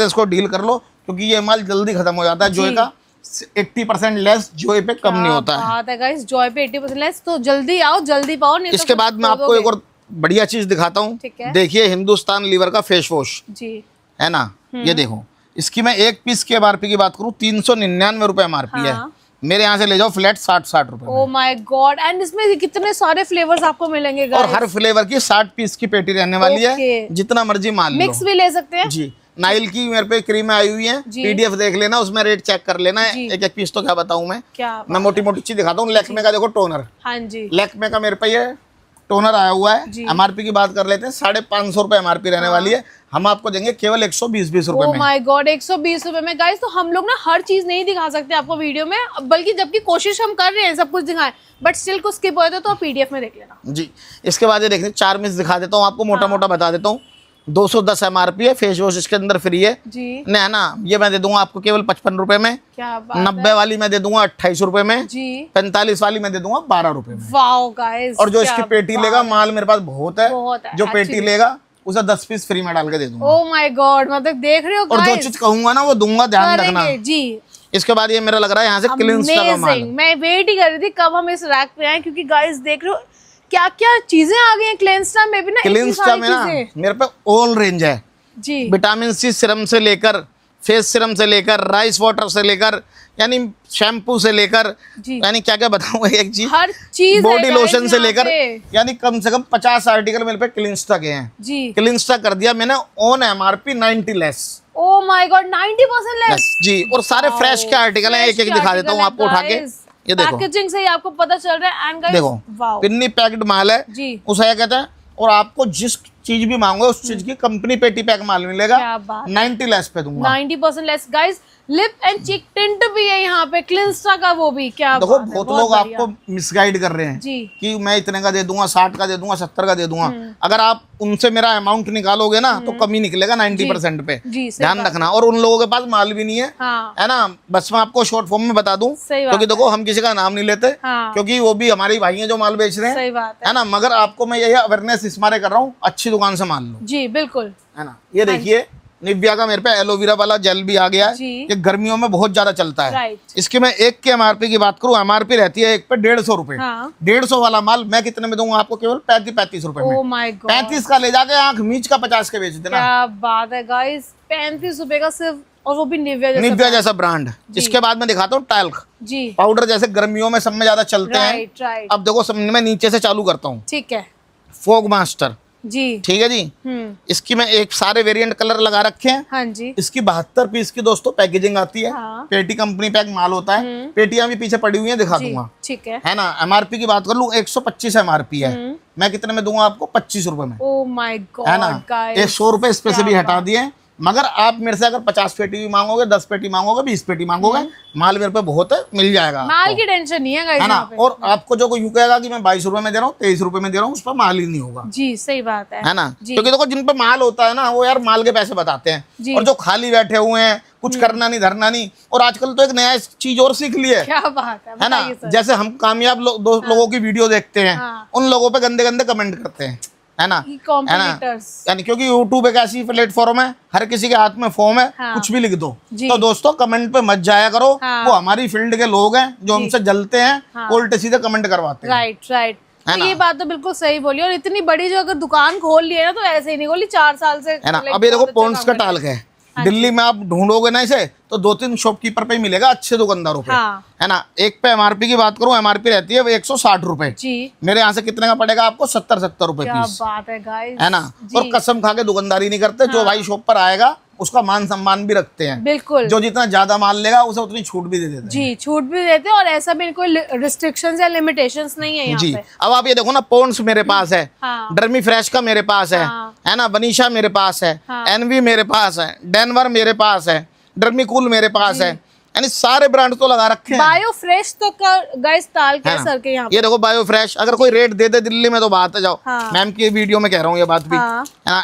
इसको डील कर लो क्योंकि ये माल जल्दी खत्म हो जाता है। जोए का 80% लेस, जोए पे कम नहीं होता है गाइस। जोए पे 80% लेस, तो जल्दी आओ जल्दी पाओ, नहीं इसके बाद मैं आपको एक और बढ़िया चीज दिखाता हूँ। देखिए हिंदुस्तान लीवर का फेस वॉश जी, है ना। ये देखो इसकी मैं एक पीस की एमआरपी की बात करूँ 399 रुपए एमआरपी है। मेरे यहाँ से ले जाओ फ्लैट 60 रुपए। ओह माय गॉड, एंड इसमें कितने सारे फ्लेवर्स आपको मिलेंगे गाइस। और हर फ्लेवर की 60 पीस की पेटी रहने वाली है, जितना मर्जी माल लो, मिक्स भी ले सकते हैं जी। नाइल की मेरे पे क्रीम आई हुई है, PDF देख लेना, उसमें रेट चेक कर लेना। एक पीस तो क्या बताऊं मैं मोटी मोटी चीज दिखाता हूँ। लैक्मे का देखो टोनर, हाँ जी, लैक्मे का मेरे पे ये टोनर आया हुआ जी। है। एमआरपी की बात कर लेते हैं, 550 रुपए एमआरपी रहने वाली है, हम आपको देंगे केवल 120 रुपए ओह में। माय गॉड, 120 रुपए में गाइस। तो हम लोग ना हर चीज नहीं दिखा सकते आपको वीडियो में, बल्कि जबकि कोशिश हम कर रहे हैं सब कुछ दिखाएं, बट स्टिल कुछ स्किप हो जाता है तो आप पीडीएफ में देख लेना जी। इसके बाद ये देखिए 4 मिस दिखा देता हूँ आपको, मोटा मोटा बता देता हूँ। 210 एमआरपी है, फेस वॉश इसके अंदर फ्री है जी। ना, है ना। ये मैं दे दूंगा आपको केवल 55 रुपए में। क्या बात 90 वाली मैं दे दूंगा 28 रुपए में जी। 45 वाली मैं दे दूंगा 12 रुपए में। वाओ गाइस, और जो इसकी पेटी लेगा, माल मेरे पास बहुत है, बहुत है, जो पेटी लेगा उसे 10 पीस फ्री में डाल के दे दूंगा। ओह माय गॉड, मतलब देख रहे हो और जो गाइस, चीज कहूंगा ना वो दूंगा, ध्यान रखना जी। इसके बाद ये मेरा लग रहा है यहाँ से क्लिनस्टा का माल। मैं वेट ही कर रही थी कब हम इस रैक पे आए, क्योंकि गाइस देख रहे हो क्या क्या चीजें आ गई हैं क्लिनस्टा में भी ना। क्लिनस्टा में ना मेरे पे ऑल रेंज है जी। विटामिन सी सिरम से लेकर, फेस सिरम से लेकर, राइस वाटर से लेकर, यानी शैम्पू से लेकर, यानी क्या क्या बताऊंगा, एक चीज हर चीज, बॉडी लोशन से लेकर, यानी कम से कम 50 आर्टिकल मेरे पे क्लिनस्टा के हैं जी। क्लिनस्टा कर दिया मैंने on MRP 90 less. Oh my god, 90% less जी। और सारे फ्रेश के आर्टिकल हैं, एक एक दिखा देता हूँ आपको उठा के। ये देखो, पैकेजिंग से ही आपको पता चल रहा है। एंड गाइस देखो वाओ, पिन्नी पैक्ड माल है जी। उसे क्या कहते हैं, और आपको जिस चीज भी मांगो उस चीज की कंपनी पेटी पैक माल मिलेगा, 90 लेस पे दूंगा। 90% less guys. Lip and cheek tint भी है यहाँ पे क्लिनस्टा का, वो भी क्या देखो बहुत लोग आपको मिसगाइड कर रहे हैं जी। कि मैं इतने का दे दूंगा, 60 का दे दूंगा, 70 का दे दूंगा। अगर आप उनसे मेरा अमाउंट निकालोगे ना तो कमी निकलेगा 90% पे, ध्यान रखना। और उन लोगों के पास माल भी नहीं है, है ना। बस मैं आपको शॉर्ट फॉर्म में बता दूं, क्योंकि देखो हम किसी का नाम नहीं लेते, क्योंकि वो भी हमारे भाई हैं जो माल बेच रहे हैं, है ना। मगर आपको मैं यही अवेयरनेस इस मारे कर रहा हूँ, अच्छी दुकान से माल लो जी, बिल्कुल, है ना। ये देखिए निविया का मेरे पे एलोवेरा वाला जेल भी आ गया है, ये गर्मियों में बहुत ज्यादा चलता है। इसकी मैं एक के एमआरपी की बात करूं, एमआरपी रहती है एक पे 150 रुपए। 150 वाला माल मैं कितने में दूंगा आपको, केवल 35 रुपए में। 35 का ले जाके आंख मीच का 50 के बेच देना। क्या बात है गाइस, 35 रुपए का सिर्फ, और वो भी निविया जैसा ब्रांड। इसके बाद मैं दिखाता हूँ टैल्क जी, पाउडर, जैसे गर्मियों में सब में ज्यादा चलते हैं। अब देखो सब मैं नीचे से चालू करता हूँ, ठीक है। फोग मास्टर जी, ठीक है जी। इसकी मैं एक सारे वेरिएंट कलर लगा रखे हैं। हाँ जी। इसकी 72 पीस की दोस्तों पैकेजिंग आती है। पेटी कंपनी पैक माल होता है। पेटियां भी पीछे पड़ी हुई हैं, दिखा दूंगा, ठीक है ना। एमआरपी की बात कर लूं 125 एमआरपी है, मैं कितने में दूंगा आपको, 25 रुपए में। ओह माय गॉड, है ना। 100 रुपए इस पे से भी हटा दिए। मगर आप मेरे से अगर 50 पेटी भी मांगोगे, 10 पेटी मांगोगे, 20 पेटी मांगोगे, माल मेरे पे बहुत है, मिल जाएगा। माल की टेंशन नहीं है ना। और आपको जो कोई यूं कहेगा कि मैं 22 रुपए में दे रहा हूँ, 23 रुपए में दे रहा हूँ, उस पर माल ही नहीं होगा जी। सही बात है ना। क्योंकि देखो जिन पे माल होता है ना, वो यार माल के पैसे बताते हैं, और जो खाली बैठे हुए हैं, कुछ करना नहीं धरना नहीं। और आजकल तो एक नया चीज और सीख ली है, क्या बात है ना। जैसे हम कामयाब लोगों की वीडियो देखते हैं, उन लोगों पे गंदे गंदे कमेंट करते हैं, है ना, यानी क्योंकि यूट्यूब एक ऐसी प्लेटफॉर्म है, हर किसी के हाथ में फोन है, कुछ भी लिख दो। तो दोस्तों कमेंट पे मत जाया करो, वो हमारी फील्ड के लोग हैं जो हमसे जलते हैं, उल्टे सीधे कमेंट करवाते हैं। राइट। तो ये बात तो बिल्कुल सही बोली। और इतनी बड़ी जो अगर दुकान खोल ली है ना, तो ऐसे ही नहीं खोली, 4 साल से, है ना। अब ये देखो पॉन्ड्स का टाल्क है, दिल्ली में आप ढूंढोगे ना इसे तो 2-3 शॉपकीपर पे ही मिलेगा, अच्छे दुकानदारों पे, है ना। एक पे एमआरपी की बात करूं, एमआरपी रहती है 160 रुपए, मेरे यहाँ से कितने का पड़ेगा आपको, 70 रुपए पीस, बात है गाइस, है ना। और कसम खा के दुकानदारी नहीं करते, जो भाई शॉप पर आएगा उसका मान सम्मान भी रखते हैं, बिल्कुल। जो जितना ज्यादा माल लेगा उसे उतनी छूट भी दे देते हैं जी, छूट भी देते हैं। और ऐसा भी कोई रिस्ट्रिक्शंस या लिमिटेशंस नहीं है यहाँ जी। पे। अब आप ये देखो ना, पॉन्ड्स मेरे पास है, डर्मी फ्रेश का मेरे पास है ना, वनीशा मेरे पास है, एनवी मेरे पास है, डेनवर मेरे पास है, डर्मी कूल मेरे पास है, यानी सारे ब्रांड तो लगा रखे हैं। बायो फ्रेश तो गाइस ताल के सर के यहाँ ये देखो बायो फ्रेश, अगर कोई रेट दे दे दिल्ली में तो बात है, जाओ मैम की वीडियो में कह रहा हूँ ये बात भी।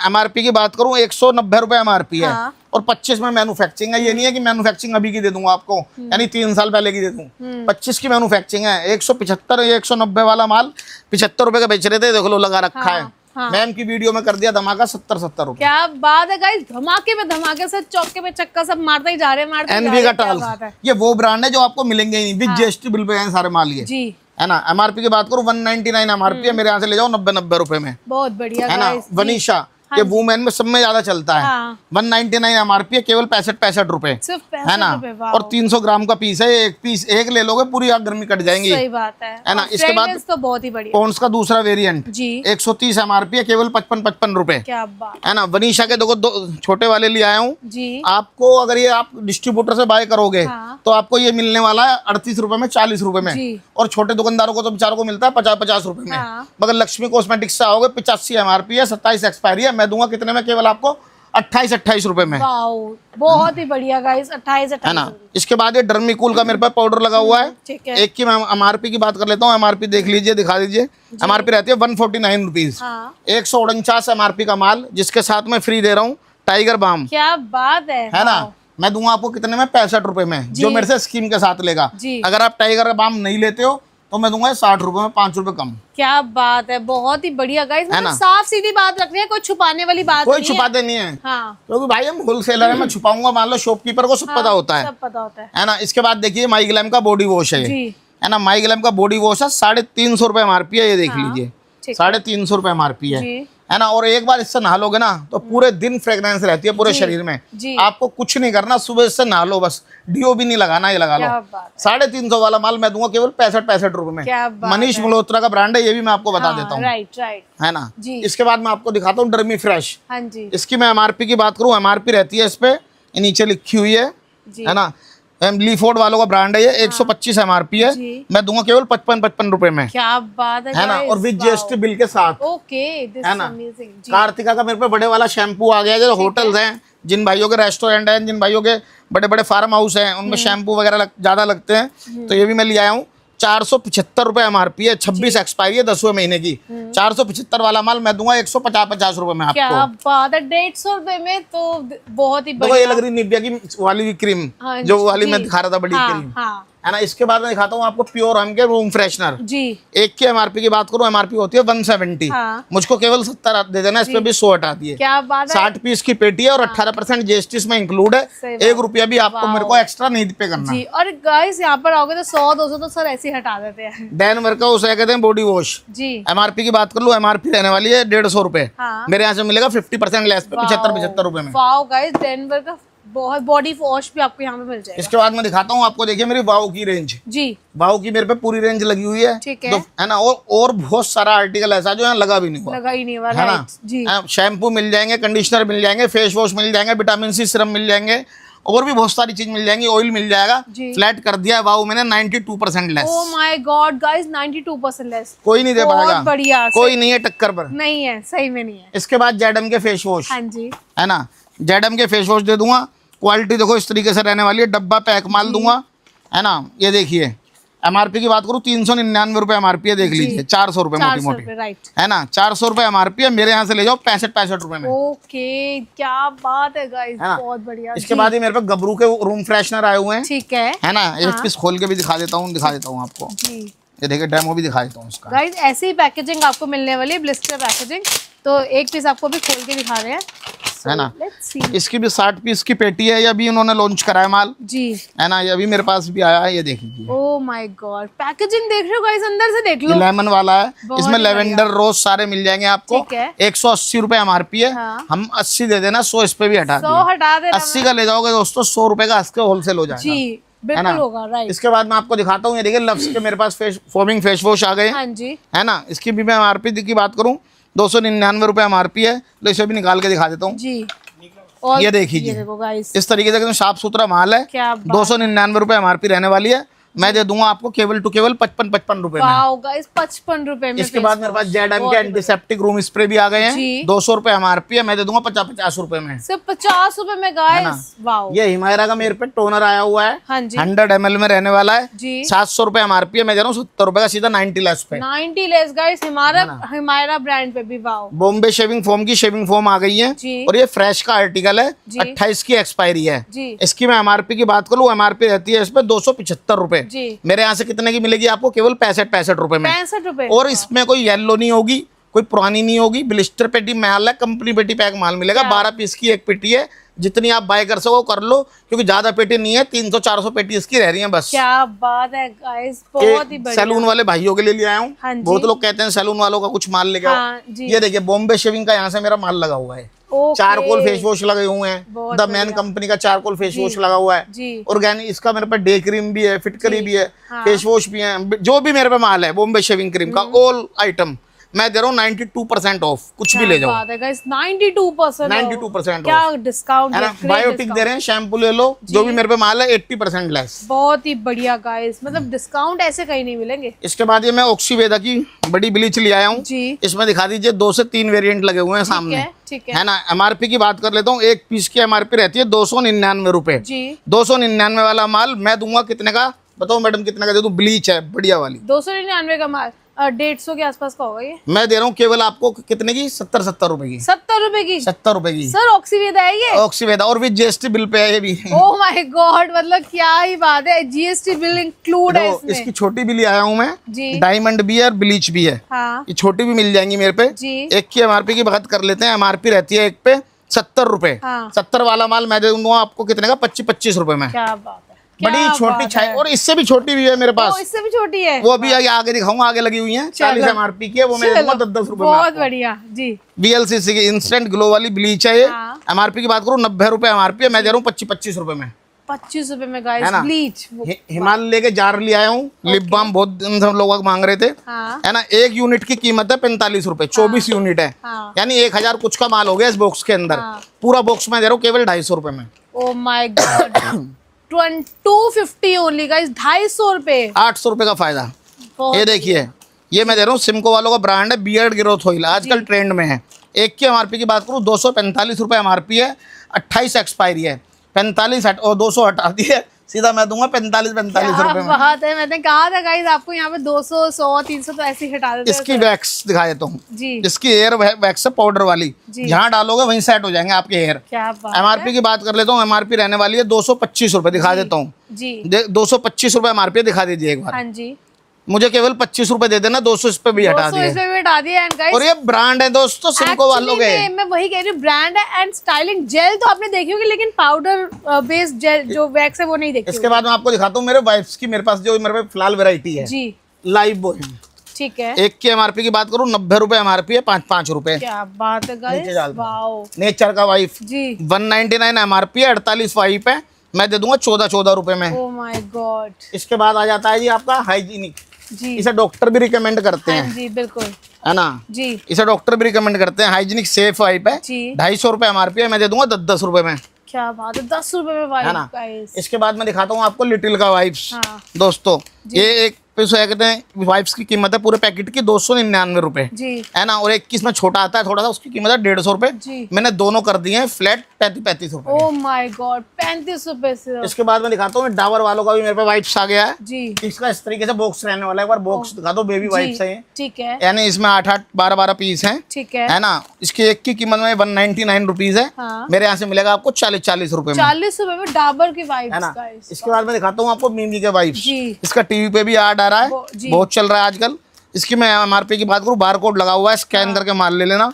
एमआरपी की बात करूँ 190 रुपए एमआरपी है, और 25 में मैन्युफैक्चरिंग है। ये नहीं है कि मैन्युफैक्चरिंग अभी की दे दूंगा आपको, यानी 3 साल पहले की दे दूं। 25 की मैन्युफैक्चरिंग है। 175 या 190 वाला माल 75 रुपए का बेच रहे थे, देख लो लगा रखा है। मैम की वीडियो में कर दिया धमाका 70 रुपए। क्या बात है गाइस, धमाके में धमाके से चौके पे चक्का सब मारते ही जा रहे हैं। एनवी का टाल्क, ये वो ब्रांड है जो आपको मिलेंगे ही नहीं, विद जीएसटी बिल पे हैं सारे माल ये जी, है ना। एमआरपी की बात करूं 199 एमआरपी है, मेरे यहाँ से ले जाओ 90 रुपए में, बहुत बढ़िया है ना। वनीशा ये वुमेन में सब में ज्यादा चलता है। हाँ। 199 MRP है, केवल 65 रुपए सिर्फ है ना। 65 रुपए, और 300 ग्राम का पीस है, एक पीस एक ले लोगे पूरी आग गर्मी कट जाएंगी। सही बात है ना। इसके बाद तो बहुत ही बढ़िया पॉन्ड्स का दूसरा वेरिएंट जी, 130 MRP है, केवल 55 रुपए क्या बात है ना। वनीशा के देखो 2 छोटे वाले ले आया हूँ जी। आपको। अगर ये आप डिस्ट्रीब्यूटर से बाय करोगे हाँ। तो आपको ये मिलने वाला है 38 रुपए में, 40 रुपए में जी। और छोटे दुकानदारों को तो बेचारों को मिलता है 50 रुपए में। हाँ। मगर लक्ष्मी कॉस्मेटिक्स से आओगे 85 MRP है, 27 एक्सपायरी है। मैं दूंगा कितने में? केवल आपको 28 रुपए में। वाओ, बहुत ही बढ़िया गाइस, 28 है ना। इसके बाद ये डर्मीकूल का मेरे पास पाउडर लगा हुआ है। ठीक है। एक की मैं MRP की बात कर लेता हूँ। MRP देख लीजिए, दिखा दीजिए। MRP रहती है 149 रुपीज। हाँ। 149 MRP का माल, जिसके साथ मैं फ्री दे रहा हूँ टाइगर बाम। क्या बात है ना। मैं दूंगा आपको कितने में? 65 रुपए में, जो मेरे से स्कीम के साथ लेगा। जी। अगर आप टाइगर बाम नहीं लेते हो तो मैं दूंगा 60 रुपए में, 5 रुपए कम। क्या बात है, बहुत ही बढ़िया गाइस। है ना। साफ सीधी बात रख रहे हैं, कोई छुपाने वाली बात कोई नहीं छुपाते नहीं है। हाँ। क्योंकि भाई हम होलसेलर है, मैं छुपाऊंगा? मान लो शॉपकीपर को सब पता होता है। सब पता होता है ना। इसके बाद देखिए माई ग्लैम का बॉडी वॉश है जी। है ना। माई ग्लैम का बॉडी वॉश है, 350 रुपए MRP है। ये देख लीजिए, ठीक 350 रुपए MRP जी। है ना। और एक बार इससे नहा लोगे ना तो पूरे दिन फ्रेग्रेंस रहती है पूरे शरीर में। जी। आपको कुछ नहीं करना, सुबह इससे नहा लो, बस डीओ भी नहीं लगाना, ये लगा लो। क्या बात है। 350 वाला माल मैं दूंगा केवल 65 रुपए क्या में। बात मनीष मल्होत्रा का ब्रांड है, ये भी मैं आपको बता देता हूँ। राइट राइट है ना जी। इसके बाद मैं आपको दिखाता हूँ डर्मी फ्रेश। हाँ जी इसकी मैं MRP की बात करूँ, MRP रहती है इस पे, ये नीचे लिखी हुई जी। है ना। लीफोर्ड वालों का ब्रांड है ये। 125 MRP है, जी। मैं दूंगा केवल 55 रुपए में। क्या बात है ना। और विद GST बिल के साथ। ओके, दिस है ना। अमेजिंग जी। कार्तिका का मेरे पे बड़े वाला शैम्पू आ गया। जो होटल्स हैं, जिन भाइयों के रेस्टोरेंट हैं, जिन भाइयों के बड़े बड़े फार्म हाउस हैं, उनमें शैम्पू वगैरह ज्यादा लगते हैं, तो ये भी मैं ले आया हूँ। 475 रुपए MRP है, 26 एक्सपायरी है 10वें महीने की। 475 वाला माल मैं दूंगा 150 रुपए में क्या आपको। बात है, 150 रुपए में तो बहुत ही देखो बढ़िया। ये लग रही निविया की वाली क्रीम, हाँ जो वाली जी। मैं दिखा रहा था, बड़ी क्रीम। हाँ है ना। इसके बाद मैं दिखाता हूँ आपको प्योर हम के रूम फ्रेशनर। जी। एक की MRP की बात करूँ, MRP होती है 170। हाँ। मुझको केवल 70 दे देना, इस पे भी 100 हटा दिए। क्या बात है। 60 पीस की पेटी है और 18% GST इसमें इंक्लूड है। सही 1 रुपया भी आपको मेरे को एक्स्ट्रा नहीं पे करना। जी। और गाइस यहाँ पर आओगे तो 100-200 तो सर ऐसे ही हटा देते हैं। डैन वर्का उसे कहते हैं बॉडी वॉश। जी। MRP की बात कर लो, MRP रहने वाली है 150 रुपए। हाँ। मेरे यहाँ से मिलेगा 50% लेस पे, 75 रुपए में। वाओ गाइस, डेनवर का बहुत बॉडी वॉश भी आपको यहाँ पे मिल जाएगा। इसके बाद मैं दिखाता हूँ आपको, देखिए मेरी वाओ की रेंज। जी। वाओ की मेरे पे पूरी रेंज लगी हुई है। ठीक है। तो है ना। और बहुत सारा आर्टिकल ऐसा जो यहाँ लगा भी नहीं हुआ, लगा ही नहीं हुआ। है ना। राइट जी। शैम्पू मिल जाएंगे, कंडीशनर मिल जाएंगे, फेस वॉश मिल जाएंगे, विटामिन C सिरम मिल जाएंगे, और भी बहुत सारी चीज मिल जाएंगी। ऑयल मिल जाएगा। जी। फ्लैट कर दिया है वाओ मैंने 92% less. Oh my God guys, 92% less. कोई नहीं दे पाएगा, बहुत बढ़िया। कोई नहीं है टक्कर पर। नहीं है, सही में नहीं है। इसके बाद जेडम के फेस वॉश। हाँ जी। है ना। जेडम के फेस वॉश दे दूंगा। क्वालिटी देखो इस तरीके से रहने वाली है, डब्बा पैक माल दूंगा। है ना। ये देखिए MRP की बात करूँ 399 रुपए MRP है, देख लीजिए। 400 रुपए मोटी 400 मोटी। रुपए, राइट। है ना। 400 रुपए MRP है, मेरे यहाँ से ले जाओ 65 रुपए में। ओके, क्या बात है गाइस, है ना। बहुत बढ़िया। इसके जी। बाद ही मेरे पे गबरू के रूम फ्रेशनर आए हुए हैं। ठीक है। है ना। एक हाँ। पीस खोल के भी दिखा देता हूँ आपको। जी। ये देखिए डेमो भी दिखा देता हूँ उसका। गाइस ऐसी ही पैकेजिंग आपको मिलने वाली है, ब्लिस्टर पैकेजिंग। तो एक पीस आपको भी खोल के दिखा रहे हैं। है ना। Let's see. इसकी भी 60 पीस की पेटी है, ये अभी उन्होंने लॉन्च करा है माल। जी। है ना। ये अभी मेरे पास भी आया है, ये देख लीजिए। ओह माय गॉड, पैकेजिंग देख रहे हो गाइस, अंदर से देख लो। लेमन वाला है, बहुत इसमें ही लेवेंडर रोज सारे मिल जाएंगे आपको। ठीक है। 180 रुपए MRP है। हाँ। हम 80 दे देना, 100 इस पे भी हटा 100 दिए। हटा देना। 80 का ले जाओगे दोस्तों, 100 रुपए का इसके होलसेल हो जाएगा। जी बिल्कुल होगा। राइट। इसके बाद मैं आपको दिखाता हूँ, ये देखिए लव्स के मेरे पास फोमिंग फेस वॉश आ गए। हाँ जी। है ना। इसकी भी मैं MRP की बात करूँ 299 रुपए MRP है, तो इसे भी निकाल के दिखा देता हूँ। जी। और ये देखिए देखो गाइस, इस तरीके से एकदम साफ सुथरा माल है। क्या बात। 299 रुपए MRP रहने वाली है। मैं दे दूंगा आपको केवल टू केवल 55 रुपए में। वाओ गाइस, 55 रुपए में। इसके बाद मेरे पास जेडम के एंटीसेप्टिक रूम स्प्रे भी आ गए हैं। 200 रुपए MRP है, मैं दे दूंगा 50 रुपए में। सिर्फ 50 रुपए में गाइस। वाओ। ये हिमायरा का मेरे पे टोनर आया हुआ है। हाँ जी। 100 ml में रहने वाला है। जी। 700 रुपए MRP है, मैं दे रहा हूँ 70 रुपए का सीधा 90 लेस पे। 90 लेस गाइस, हिमायरा ब्रांड पे भी। वाओ। बॉम्बे शेविंग फोम की शेविंग फोम आ गई है। जी। और ये फ्रेश का आर्टिकल है, जी। 28 की एक्सपायरी है। जी। इसकी मैं MRP की बात करूँ, MRP रहती है इस पे 275 रुपए। जी। मेरे यहाँ से कितने की मिलेगी आपको? केवल 65 रुपए में। 65 रुपए। और इसमें कोई येलो नहीं होगी, कोई पुरानी नहीं होगी, ब्लिस्टर पेटी माल है, कंपनी पेटी पैक माल मिलेगा। 12 पीस की एक पेटी है, जितनी आप बाय कर सको कर लो, क्योंकि ज्यादा पेटी नहीं है, 300-400 पेटी इसकी रह रही है बस। क्या बात है गाइस, बहुत ही बढ़िया। सैलून वाले भाइयों के लिए ले आया हूँ। हाँ, बहुत लोग कहते हैं सैलून वालों का कुछ माल लेके हाँ, आओ। ये देखिए बॉम्बे शेविंग का यहाँ से मेरा माल लगा हुआ है। चारकोल फेस वॉश लगे हुए हैं, द मैन कंपनी का चारकोल फेस वॉश लगा हुआ है। ऑर्गेनिक इसका मेरे पास डे क्रीम भी है, फिटकरी भी है, फेस वॉश भी है, जो भी मेरे पे माल है बॉम्बे शेविंग क्रीम का ऑल आइटम मैं दे रहा हूँ 92% ऑफ, कुछ भी ले जाओ। 92% क्या डिस्काउंट, बायोटिक दे रहे हैं, शैम्पू ले लो, जो भी मेरे पे माल है 80% लेस। बहुत ही बढ़िया गाइस, मतलब डिस्काउंट ऐसे कहीं नहीं मिलेंगे। इसके बाद ये मैं ऑक्सीवेदा की बड़ी ब्लीच ले आया हूँ। इसमें दिखा दीजिए 2 से 3 वेरिएंट लगे हुए हैं सामने, ठीक है ना। MRP की बात कर लेता हूँ, एक पीस की MRP रहती है 299 रुपए। 299 वाला माल मैं दूंगा कितने का बताओ मैडम, कितने का दे दूं? ब्लीच है बढ़िया वाली 299 का माल 150 के आसपास का होगा ये। मैं दे रहा हूँ केवल आपको कितने की? 70 रुपए की। 70 रुपए की? 70 रुपए की सर। ऑक्सीवेदा है ये? ऑक्सीवेदा और विद GST बिल पे है ये भी। ओह माय गॉड, मतलब क्या ही बात है, GST बिल इंक्लूड है इसमें। इसकी छोटी भी ले आया हूँ मैं जी। डायमंड भी है और ब्लीच भी है। हाँ। ये छोटी भी मिल जाएंगी मेरे पे जी। एक की MRP की बात कर लेते हैं। MRP रहती है एक पे 70 रुपए। 70 वाला माल मैं दे दूंगा आपको कितने का? 25 रुपए में। क्या बात है, बड़ी छोटी छाई, और इससे भी छोटी भी है मेरे पास। इससे भी छोटी है? वो भी आगे दिखाऊंगा, आगे लगी हुई है। 40 MRP की है, वो मैं दूंगा 10-10 रुपए में। बहुत बढ़िया जी। VLCC की इंस्टेंट ग्लो वाली ब्लीच है ये। MRP की बात करूँ 90 रुपए MRP है, मैं दे रहा हूँ 25 रुपए में। 25 रुपए में गाइस ब्लीच। हिमालय के जार ले आया हूँ, लिप बाम बहुत दिन से लोग मांग रहे थे, है ना। एक यूनिट की कीमत है 45 रुपए, 24 यूनिट है, यानी 1000 कुछ का माल हो गया इस बॉक्स के अंदर। पूरा बॉक्स मैं दे रहा हूँ केवल 250 रुपए में। ओह माय गॉड, 250 ओनली गाइस, 250 रुपए, 800 रुपए का फायदा। ये देखिए, ये मैं दे रहा हूँ सिमको वालों का ब्रांड है, बियर्ड ग्रोथ ऑयल, आजकल ट्रेंड में है। एक की MRP की बात करूँ 245 रुपए MRP है, 28 एक्सपायरी है। 45 और 200 हटा दिए, सीधा मैं दूंगा 45 रुपए में। बात है, मैंने कहा था गाइस आपको यहाँ पे 200, 100, 300 तो ऐसे ही हटा देते हैं। इसकी वैक्स दिखा देता हूँ जी। इसकी हेयर वैक्स है पाउडर वाली, जहाँ डालोगे वहीं सेट हो जाएंगे आपके हेयर। क्या बात MRP की बात कर लेता हूँ, MRP रहने वाली है 225 रुपए, दिखा देता हूँ जी। 225 रुपए MRP दिखा दीजिए एक बार। हाँ जी, मुझे केवल 25 रुपए दे देना, 200 इस पे भी हटा दिए। और ये ब्रांड है दोस्तों सिमको वालों के। मैं वही कह रही हूँ, ब्रांड है। एंड स्टाइलिंग जेल तो आपने देखी होगी, लेकिन पाउडर बेस्ड जेल जो वैक्स है वो नहीं देखी। इसके बाद मैं आपको दिखाता हूँ मेरे वाइफ्स की, मेरे पास जो मेरे पे फिलहाल वैरायटी है जी, लाइव बॉय। ठीक है। एक की MRP की बात करूँ 90 रुपए MRP है, 5 रुपए। क्या बात है गाइस, वाओ। नेचर का वाइफ जी 199 MRP है, 48 वाइफ है, मैं दे दूंगा 14 रुपए में। ओह माय गॉड। इसके बाद आ जाता है जी आपका हाइजीनिक जी। इसे डॉक्टर भी रिकमेंड करते हैं जी, बिल्कुल, है ना जी। इसे डॉक्टर भी रिकमेंड करते हैं। हाइजीनिक सेफ वाइप है, 250 रुपए MRP है, मैं दे दूंगा 10 रुपए में। क्या बात है, 10 रुपए में वाइप, है ना। इसके बाद मैं दिखाता हूँ आपको लिटिल का वाइप्स। दोस्तों ये एक कहते हैं वाइप्स की कीमत है पूरे पैकेट की 299 रुपए, है ना। और एक इसमें छोटा आता है थोड़ा सा, उसकी कीमत है 150 रुपए। मैंने दोनों कर दिए हैं फ्लैट 35 रुपए। ओह माय गॉड, 35 रुपए से। इसके बाद मैं दिखाता हूँ डाबर वालों का भी मेरे पे वाइप्स आ गया है जी। इसका इस तरीके से बॉक्स रहने वाला है, एक बार बॉक्स दिखा दो, बेबी वाइप्स है, ठीक है। यानी इसमें 8-8, 12-12 पीस है, ठीक है ना। इसकी एक की कीमत में 199 रुपीज है, मेरे यहाँ से मिलेगा आपको 40 रुपए में। 40 रुपए में डाबर की वाइप्स, है ना। इसके बाद मैं दिखाता हूँ आपको मिमी के वाइप्स। इसका टीवी पे भी ऐड आ रहा है, बहुत चल रहा है आजकल। इसकी मैं MRP की बात करूँ, बारकोड लगा हुआ है, स्कैन करके माल ले लेना,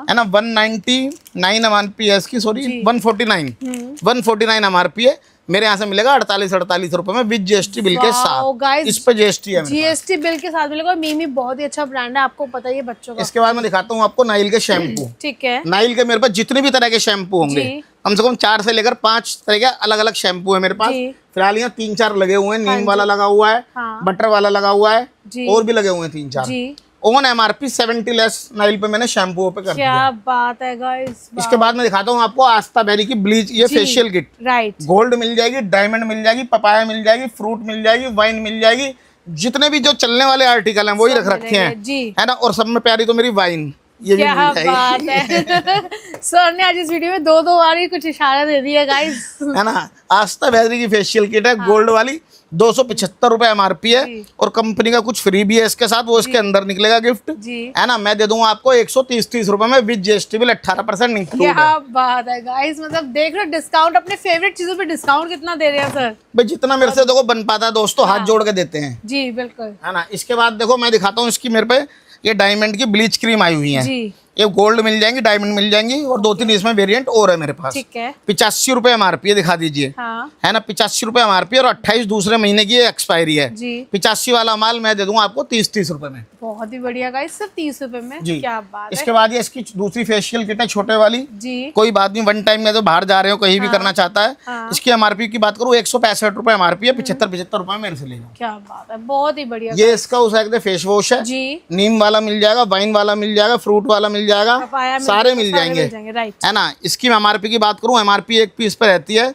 है ना। 199 MRP है इसकी, सॉरी 149 MRP है, मेरे यहाँ से मिलेगा 48 रुपए में विद GST बिल के साथ। इस पे GST है, GST बिल के साथ मिलेगा। मिमी बहुत ही अच्छा ब्रांड है, आपको पता ही है बच्चों का। इसके बाद मैं दिखाता हूँ आपको नाइल के शैम्पू, ठीक है। नाइल के मेरे पास जितने भी तरह के शैम्पू होंगे, कम से कम 4 से लेकर 5 तरह के अलग अलग शैम्पू है मेरे पास। फिलहाल यहाँ 3-4 लगे हुए हैं, नीम वाला लगा हुआ है, बटर वाला लगा हुआ है, और भी लगे हुए हैं 3-4। ऑन MRP 70 लेस नाइल पे मैंने शैम्पू पे कर दिया। क्या बात है गाइस। इसके बाद मैं दिखाता हूँ आपको आस्था बेरी की ब्लीच, ये फेशियल किट, राइट। गोल्ड मिल जाएगी, डायमंड मिल जाएगी, पपाया मिल जाएगी, फ्रूट मिल जाएगी, वाइन मिल जाएगी, जितने भी जो चलने वाले आर्टिकल हैं वही रख रखे हैं, है ना। और सब में प्यारी तो मेरी वाइन, ये क्या बात है। सर ने आज इस वीडियो में 2 बार ही कुछ इशारा दे दिया गाइस, है ना। आस्था बेरी की फेशियल किट है, गोल्ड वाली, 275 रुपए MRP है, और कंपनी का कुछ फ्री भी है इसके साथ, वो इसके अंदर निकलेगा गिफ्ट, है ना। मैं दे दूंगा आपको 130 रुपए में विद GST बिल 18% इंक्लूड है। क्या बात है गाइस, मतलब देख रहे डिस्काउंट, अपने फेवरेट चीजों पे डिस्काउंट कितना दे रहे हैं सर। भाई जितना मेरे से देखो बन पाता है दोस्तों, हाथ जोड़ के देते हैं जी, बिल्कुल, है ना। इसके बाद देखो मैं दिखाता हूँ इसकी, मेरे पे ये डायमंड की ब्लीच क्रीम आई हुई है, ये गोल्ड मिल जाएंगी, डायमंड मिल जाएंगी और 2-3 इसमें वेरिएंट और है मेरे पास। ठीक है। 85 रुपए MRP है, दिखा दीजिए। हाँ। है ना, 85 रुपए MRP और 28 दूसरे महीने की एक्सपायरी है जी। 85 वाला माल मैं दे दूंगा आपको 30 रुपए में। बहुत ही बढ़िया गाइस, सिर्फ 30 रुपए में जी। क्या बात है। इसके बाद ये इसकी दूसरी फेशियल किट है छोटे वाली जी। कोई बात नहीं, वन टाइम में तो बाहर जा रहे हो कहीं भी करना चाहता है। हाँ। इसकी MRP की बात करूँ 165 रुपए MRP है, 75 रुपए मेरे से ले जाओ। क्या बात है, बहुत ही बढ़िया। ये इसका उस फेस वॉश है जी। नीम वाला मिल जाएगा, वाइन वाला मिल जाएगा, फ्रूट वाला मिल जाएगा, सारे मिल जाएंगे है ना। इसकी मैं MRP की बात करूँ, MRP एक पीस पे रहती है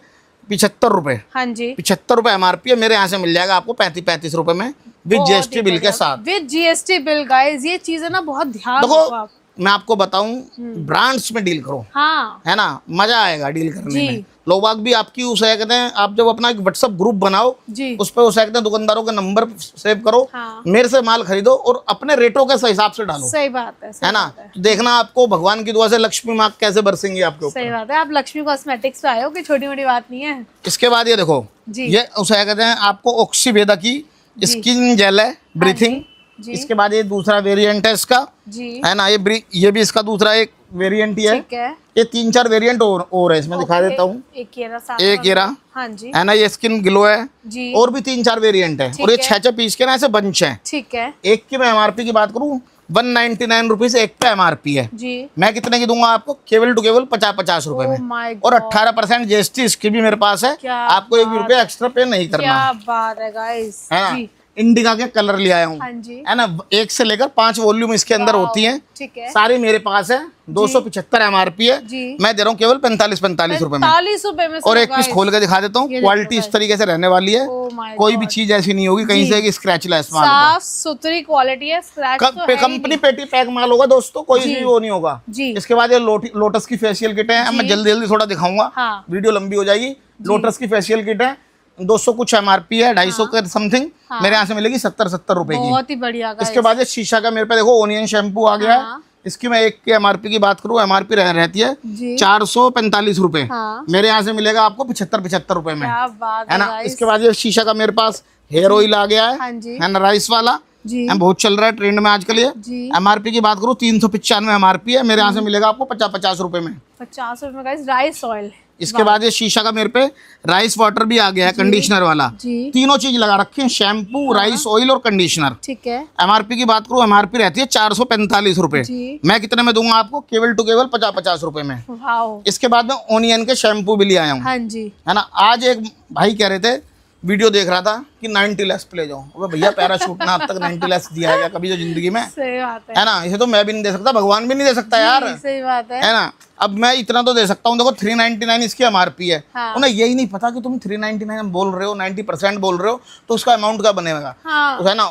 75 रुपए। हाँ जी। 75 रुपए MRP है, मेरे यहाँ से मिल जाएगा आपको 35 रुपए में विद GST बिल के साथ। विद GST बिल गाइस, ये चीज है ना, बहुत ध्यान देखो रखो आप। मैं आपको बताऊं, ब्रांड्स में डील करो। हाँ। है ना, मजा आएगा डील करने जी। में। लोग बाग भी आपकी उस कहते हैं, आप जब अपना एक व्हाट्सएप ग्रुप बनाओ जी। उस पर उस कहते हैं दुकानदारों के नंबर सेव करो। हाँ। मेरे से माल खरीदो और अपने रेटों के हिसाब से डालो। सही बात है ना, तो देखना आपको भगवान की दुआ से लक्ष्मी माँ कैसे बरसेंगी आपके ऊपर। सही बात है। आप लक्ष्मी कॉस्मेटिक्स पे आए हो, कि छोटी मोटी बात नहीं है। इसके बाद ये देखो जी। ये उस कहते हैं आपको ऑक्सीवेदा की स्किन जेल है, ब्रीथिंग। इसके बाद ये दूसरा वेरिएंट है इसका। जी। है ना, ये भी इसका दूसरा एक वेरिएंट ही है। ठीक है। ये 3-4 वेरिएंट और है इसमें, दिखा देता हूँ। एक ये रहा। हाँ जी। है ना, ये स्किन ग्लो है जी। और भी 3-4 वेरिएंट है और ये 6 पीस के ना ऐसे बंच है। ठीक है। एक की मैं MRP की बात करूँ 199 रुपीज एक पे MRP है जी। मैं कितने की दूंगा आपको, केवल टू केवल 50 रुपए में और 18% GST इसकी भी मेरे पास है। आपको 1 भी रुपया एक्स्ट्रा पे नहीं करना। क्या बात है गाइस। है ना, इंडिका के कलर ले आया हूँ। हाँ जी। है ना, 1 से लेकर 5 वॉल्यूम इसके अंदर होती हैं। ठीक है। सारी मेरे पास है, 275 MRP है। जी। मैं दे रहा हूँ केवल 45 रुपए में। 45 रुपए में। और एक पीस खोल के दिखा देता हूँ, क्वालिटी इस तरीके से रहने वाली है। कोई भी चीज ऐसी नहीं होगी कहीं से स्क्रैच लेस माल, साफ सुथरी क्वालिटी है। स्क्रैच तो है कंपनी पेटी पैक माल होगा दोस्तों, कोई भी वो नहीं होगा। इसके बाद ये लोटस की फेशियल किट है, मैं जल्दी जल्दी थोड़ा दिखाऊंगा। हाँ। वीडियो लंबी हो जाएगी। लोटस की फेशियल किट है, 200 कुछ MRP है, 250 के समथिंग। मेरे यहाँ से मिलेगी 70 रुपए की। बहुत ही बढ़िया। इसके बाद ये शीशा का मेरे पे देखो ओनियन शैम्पू आ गया है। इसकी मैं एक के MRP की बात करूँ, MRP रहती है 445 रुपए। मेरे यहाँ से मिलेगा आपको 75 रुपए में। है ना, इसके बाद ये शीशा का मेरे पास हेयर ऑयल आ गया है ना, राइस वाला बहुत चल रहा है ट्रेंड में आजकल ये। MRP की बात करूँ 395 MRP है, मेरे यहाँ से मिलेगा आपको 50 रुपए में। 50 रुपए में गाइस, राइस ऑयल। इसके बाद ये शीशा का मेरे पे राइस वाटर भी आ गया है, कंडीशनर वाला। तीनों चीज लगा रखे हैं, शैम्पू, राइस ऑयल और कंडीशनर। ठीक है। MRP की बात करूँ, MRP रहती है 445 रुपए। मैं कितने में दूंगा आपको, केवल टू केवल 50 रुपए में। इसके बाद में ओनियन के शैम्पू भी ले आया हूँ। हाँ जी। है ना, आज एक भाई कह रहे थे, वीडियो देख रहा था कि 90 लेस पे ले जाओ। अबे भैया पैराशूट ना अब तक 90 लेस दिया है कभी जो जिंदगी में। सही बात है ना, इसे तो मैं भी नहीं दे सकता, भगवान भी नहीं दे सकता यार। सही बात है ना, अब मैं इतना तो दे सकता हूँ। देखो 399 इसकी MRP है। हाँ। उन्हें यही नहीं पता कि तुम 399 बोल रहे हो, 90% बोल रहे हो, तो उसका अमाउंट क्या बनेगा। हाँ। है ना,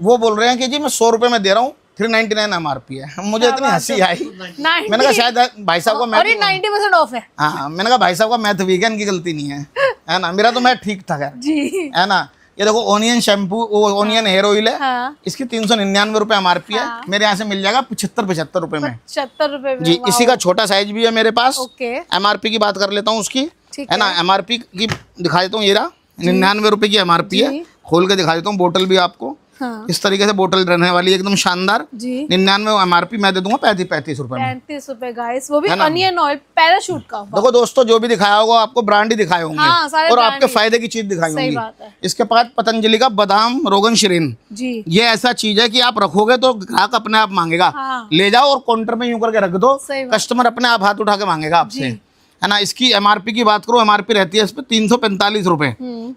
वो बोल रहे हैं कि जी मैं 100 रुपए में दे रहा हूँ, 399 MRP है। मुझे इतनी हंसी आई, मैंने कहा शायद भाई साहब का मैथ 90% ऑफ है। हाँ, मैंने कहा भाई साहब का मैथ वीक है, इनकी गलती नहीं है ना, मेरा तो मैथ ठीक था जी। है ना। ये देखो onion shampoo, onion hair oil है। हाँ। इसकी 399 रुपए MRP है। मेरे यहाँ से मिल जाएगा 75 रुपए में। 75 रुपए में जी। इसी का छोटा साइज भी है मेरे पास। MRP की बात कर लेता हूँ उसकी। है ना, MRP की दिखा देता हूँ, ये रहा 99 रुपए की MRP है। खोल के दिखा देता हूँ, बोतल भी आपको। हाँ। इस तरीके से बोतल रहने वाली है, एकदम शानदार। 99 MRP, मैं दे दूंगा 35 रुपए में। 35 रुपए गाइस, वो भी अनियन ऑयल पैराशूट का। देखो दोस्तों, जो भी दिखाया होगा आपको ब्रांड ही दिखाए होंगे। हाँ, और आपके फायदे की चीज दिखाई होंगी। इसके बाद पतंजलि का बादाम रोगन शरीन जी। ये ऐसा चीज है कि आप रखोगे तो ग्राहक अपने आप मांगेगा। हाँ। ले जाओ और काउंटर में यूं करके रख दो, कस्टमर अपने आप हाथ उठा के मांगेगा आपसे। है ना, इसकी MRP की बात करो, MRP रहती है इस पे 345 रुपए।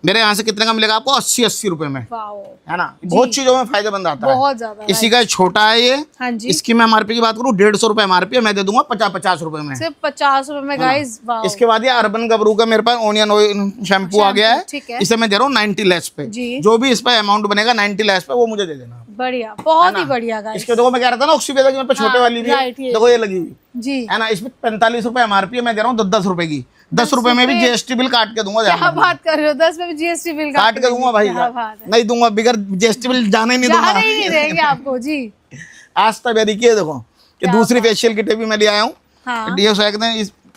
मेरे यहाँ से कितने का मिलेगा आपको, 80 रुपए में। है ना, बहुत चीजों में फायदेमंद आता है, बहुत ज्यादा। इसी का छोटा है ये। हाँ जी। इसकी मैं MRP की बात करूँ 150 रुपए MRP है, मैं दे दूंगा 50 रुपए में। सिर्फ 50 रुपए में गाइस। इसके बाद ये अर्बन गबरू का मेरे पास ओनियन ऑयल शैम्पू आ गया है। इसे मैं दे रहा हूँ 90 लेस पे। जो भी इस पे अमाउंट बनेगा 90 लेस पे, वो मुझे दे देना। बढ़िया, बहुत ही बढ़िया गाइस। इसके देखो मैं कह रहा था ना ऑक्सीवेदा की, मेरे पे छोटे वाली भी है, देखो ये लगी हुई जी। है ना, इसमें 45 रुपए MRP है, मैं दे रहा हूँ 10 रुपए की। 10 रुपए में भी GST बिल काट के दूंगा। क्या बात कर रहे हो, 10 में भी GST बिल काट के दूंगा भाई। नहीं दूंगा, बिगर GST बिल जाने ही नहीं दूंगा, नहीं देंगे आपको जी। आज तक देखिए, देखो ये दूसरी फेशियल किट भी मैं ले आया हूँ।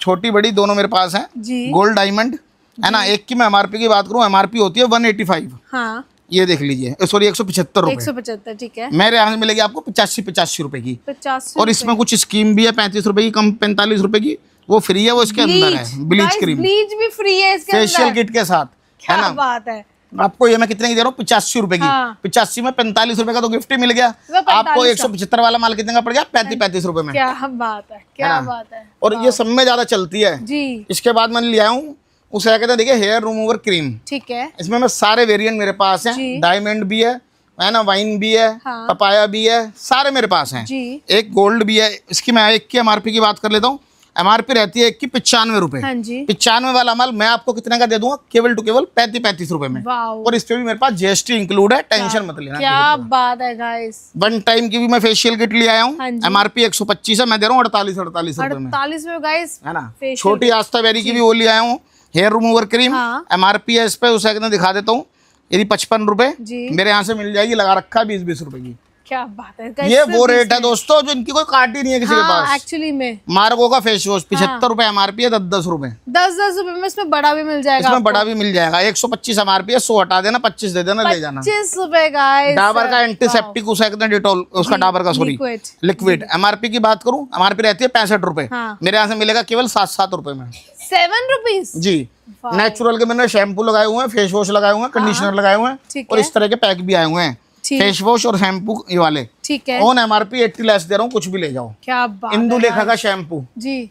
छोटी बड़ी दोनों मेरे पास है, गोल्ड डायमंड। है ना, एक की मैं MRP की बात करूँ, MRP होती है 185। ये देख लीजिए, सॉरी 175 रुपए। 175, ठीक है। मेरे यहाँ से मिलेगी आपको 85 रुपए की। 50। और इसमें कुछ स्कीम भी है 35 रुपए की, कम 45 रुपए की, वो फ्री है, वो इसके अंदर है। ब्लीच क्रीम, ब्लीच भी फ्री है इसके अंदर, फेशियल किट के साथ, है ना। बात है। आपको ये मैं कितने की दे रहा हूँ, 85 रुपए की। हाँ। 85 में 45 रुपए का तो गिफ्ट ही मिल गया आपको। 175 वाला माल कितने का पड़ गया, 35 रुपए में। क्या बात है, क्या बात है। और ये सब में ज्यादा चलती है जी। इसके बाद मैंने लिया हूँ उसे कहते हैं, देखिए हेयर रिमूवर क्रीम, ठीक है। इसमें मैं सारे वेरिएंट मेरे पास हैं। डायमंड भी है ना, वाइन भी है, हाँ। पपाया भी है, सारे मेरे पास हैं जी। एक गोल्ड भी है। इसकी मैं एक की एमआरपी की बात कर लेता हूँ। एमआरपी रहती है एक की 95 रुपए। हाँ जी। 95 वाला माल मैं आपको कितने का दे दूंगा, केवल टू केवल 35 रुपए में। और इस पे भी मेरे पास जीएसटी इंक्लूड है, टेंशन मत लेना। क्या बात है गाइस। वन टाइम की भी मैं फेशियल किट ले आया हूँ। एमआरपी 125 है, मैं दे रहा हूँ 48 रुपए में, 48 में गाइस, है ना। छोटी आस्था बेरी की भी वो ले आया हूँ, हेयर रिमूवर क्रीम। एमआरपी है इस पे, उसे दिखा देता हूँ, यदि 55 रुपए मेरे यहाँ से मिल जाएगी, लगा रखा है 20 रुपए की। क्या बात है। ये वो रेट है दोस्तों जो इनकी कोई काट ही नहीं है किसी के पास। एक्चुअली में मार्गो का फेस वॉश 75 रुपए एमआरपी है, 10 रुपए, 10 रुपए में इसमें बड़ा भी मिल जाएगा। इसमें बड़ा भी मिल जाएगा। 125 एमआरपी है, 100 हटा देना, 25 दे देना, ले जाना। 25 रुपए गाइस। डाबर का एंटीसेप्टिक उसे डिटॉल, उसका डाबर का सॉरी लिक्विड। एमआरपी की बात करूं, एमआरपी रहती है 65 रुपए, मेरे यहाँ से मिलेगा केवल 7 रुपए में। 7 रुपीज जी। नेचुरल के मैंने शैम्पू लगाए हुए हैं, फेस वॉश लगाए हुए हैं, कंडीशनर लगाए हुए हैं, और इस तरह के पैक भी आए हुए हैं, फेस वॉश और शैम्पू ये वाले। ठीक है। ऑन एमआरपी 80 लेस दे रहा हूँ, कुछ भी ले जाओ। क्या बात। इंदु लेखा का शैम्पू जी,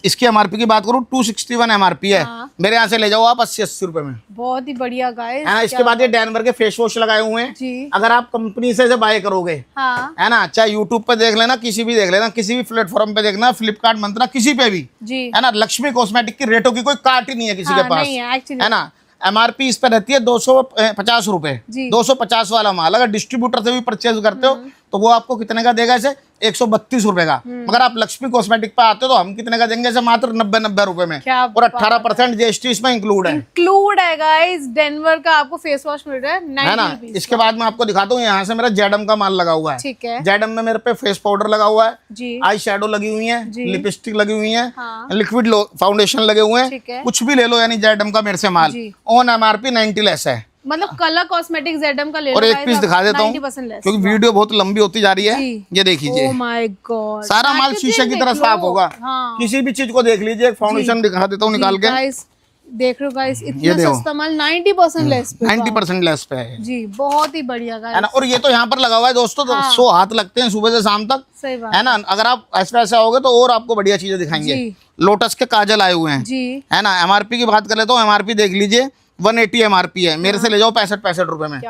इसकी एमआरपी की बात करूं 261 एमआरपी है। मेरे यहाँ से ले जाओ आप 80 रुपए में। बहुत ही बढ़िया गाइस। है ना। इसके बाद ये डैनवर के फेस वॉश लगाए हुए हैं जी। अगर आप कंपनी से बाय करोगे, है ना, चाहे यूट्यूब पे देख लेना, किसी भी देख लेना, किसी भी प्लेटफॉर्म पे देखना, फ्लिपकार्ट, मंत्रा, किसी पे भी, है ना, लक्ष्मी कॉस्मेटिक की रेटों की कोई काट ही नहीं है किसी के पास, है ना। एमआरपी इस पर रहती है 250 रुपए, 250 वाला माल अगर डिस्ट्रीब्यूटर से भी परचेज करते हो तो वो आपको कितने का देगा, इसे 132 रुपए का। मगर आप लक्ष्मी कॉस्मेटिक पे आते हो तो हम कितने का देंगे, इसे मात्र 90 रुपए में, और 18% जीएसटी इसमें इंक्लूड है गाइस। डेनवर का आपको फेस वॉश मिल रहा है ना। इसके बाद मैं आपको दिखाता हूँ, यहाँ से मेरा जेडम का माल लगा हुआ है। ठीक है। जेडम में मेरे पे फेस पाउडर लगा हुआ है, आई शेडो लगी हुई है, लिपस्टिक लगी हुई है, लिक्विड फाउंडेशन लगे हुए हैं, कुछ भी ले लो, यानी जेडम का मेरे से माल ऑन एमआरपी 90 लेस है। मतलब कलर कॉस्मेटिक जेडम का ले लो। और एक पीस दिखा देता हूँ क्योंकि वीडियो बहुत लंबी होती जा रही है। ये देखिए, ओह माय गॉड, सारा माल शीशे की तरह साफ होगा। किसी भी चीज को देख लीजिए। एक फाउंडेशन दिखा देता हूँ निकाल के, देख रहे हो गाइस, इतना सस्ता माल 90% लेस पे, 90% लेस पे है जी। बहुत ही बढ़िया गाइस, है ना। और ये तो यहाँ पर लगा हुआ है दोस्तों, तो 100 हाथ लगते हैं सुबह से शाम तक, सही बात है ना। अगर आप ऐसे आओगे तो और आपको बढ़िया चीजें दिखाएंगे। लोटस के काजल आए हुए हैं, है ना। एमआरपी की बात कर लेता हूँ, एमआरपी देख लीजिए 180 एमआरपी है, मेरे से ले जाओ 65 रुपए में।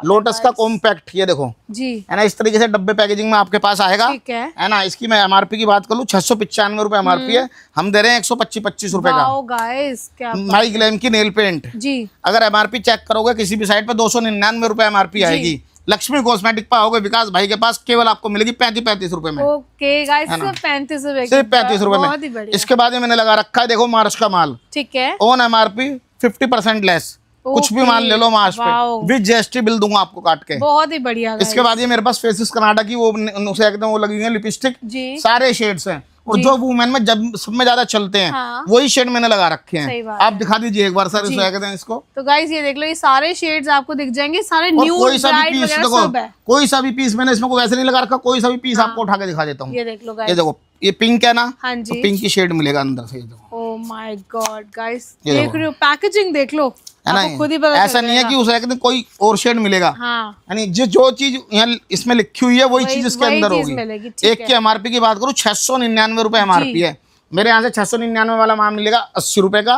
लोटस का कॉम्पैक्ट, ये देखो जी, है ना, इस तरीके से डब्बे पैकेजिंग में आपके पास आएगा, है ना। इसकी मैं एमआरपी की बात कर लूँ 695 रुपए एमआरपी है, हम दे रहे हैं 125 रुपए का। माई ग्लैम की नेल पेंट जी, अगर एमआरपी चेक करोगे किसी भी साइट पे 299 रुपए एमआरपी आएगी। लक्ष्मी कॉस्मेटिक पे आओगे विकास भाई के पास, केवल आपको मिलेगी 35 रुपए में। ओके गाइस, सिर्फ 35 रुपए, सिर्फ 35 रुपए में। इसके बाद मैंने लगा रखा है, देखो मार्च का माल, ठीक है, ऑन एमआरपी 50% लेस, कुछ भी माल ले लो मार्च पे, विद जीएसटी बिल दूंगा आपको काट के। बहुत ही बढ़िया। इसके बाद ये मेरे पास फेसिस कनाडा की वो एकदम वो लगी हुई है लिपस्टिक, सारे शेड्स हैं, और जो वुमेन में जब सब में ज्यादा चलते हैं वही शेड मैंने लगा रखे हैं। आप दिखा दीजिए एक बार सर इसको। तो गाइस ये देख लो, ये सारे शेड्स आपको दिख जाएंगे, सारे न्यू कोई सा भी पीस देखो, कोई सा भी पीस मैंने इसमें वैसे नहीं लगा रखा, कोई सा भी पीस आपको उठा के दिखा देता हूँ। ये देख लो गाइस, ये देखो, ये पिंक है ना, तो पिंक की शेड मिलेगा अंदर से। ओह माय गॉड गाइस, देख रहे हो पैकेजिंग, देख लो, है ना। खुद ही ऐसा नहीं है कि उसे कोई और शेड मिलेगा, यानी जो चीज यहाँ इसमें लिखी हुई है वही चीज इसके अंदर होगी। एक की एमआरपी की बात करूँ 699 रुपए एमआरपी है, मेरे यहाँ से 699 वाला माल मिलेगा 80 रुपए का।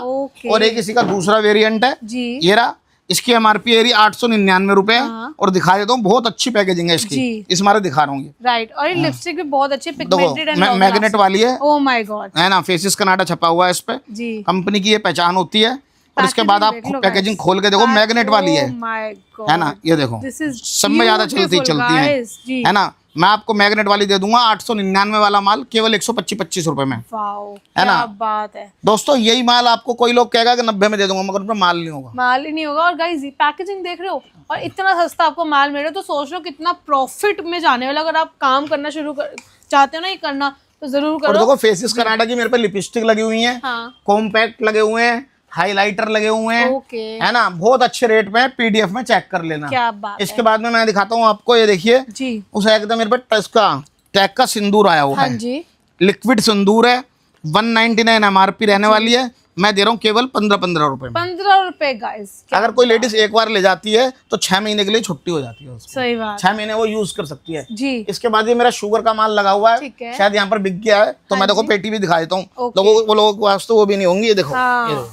और एक इसी का दूसरा वेरिएंट है, ये रहा, इसकी एमआरपी है 899 रुपए, और दिखा देता हूँ, बहुत अच्छी पैकेजिंग है इसकी, इस मारे दिखा रहा हूँ। राइट, और ये लिपस्टिक भी बहुत अच्छी पिगमेंटेड है, मैग्नेट वाली है। ओह माय गॉड, है ना, फेसिस कनाडा छपा हुआ है इस पे, कंपनी की ये पहचान होती है। और इसके बाद आप पैकेजिंग खोल के देखो, मैग्नेट वाली है ना, ये देखो, सब में ज्यादा चलती है ना। मैं आपको मैग्नेट वाली दे दूंगा 899 वाला माल केवल 125 रुपए में, है ना। बात है दोस्तों, यही माल आपको कोई लोग कहेगा कि 90 में दे दूंगा, मगर उसमें माल नहीं होगा, माल ही नहीं होगा। और गाइस पैकेजिंग देख रहे हो, और इतना सस्ता आपको माल मिल रहा है, तो सोच लो कितना प्रॉफिट में जाने वाला। अगर आप काम करना चाहते हो ना, ये करना तो जरूर करो। और देखो फेसिस कनाडा की मेरे पे लिपस्टिक लगी हुई है, कॉम्पैक्ट लगे हुए हैं, हाइलाइटर लगे हुए हैं, ओके, है ना, बहुत अच्छे रेट में, पीडीएफ में चेक कर लेना। क्या बात इसके बाद में मैं दिखाता हूँ आपको, ये देखिए जी, उसे एकदम मेरे पे इसका टैग का सिंदूर आया हुआ हाँ है, जी, लिक्विड सिंदूर है, 199 MRP रहने वाली है, मैं दे रहा हूँ केवल 15 रुपए में। 15 रुपए गाइस। अगर कोई लेडीज एक बार ले जाती है तो 6 महीने के लिए छुट्टी हो जाती है उसको। सही बात 6 महीने वो यूज कर सकती है जी। इसके बाद ये मेरा शुगर का माल लगा हुआ ठीक है, है। शायद यहाँ पर बिक गया है तो हाँ मैं देखो जी। पेटी भी दिखा देता हूँ ओके। लोगों के पास, तो वो भी नहीं होंगी। ये देखो, हाँ। ये देखो,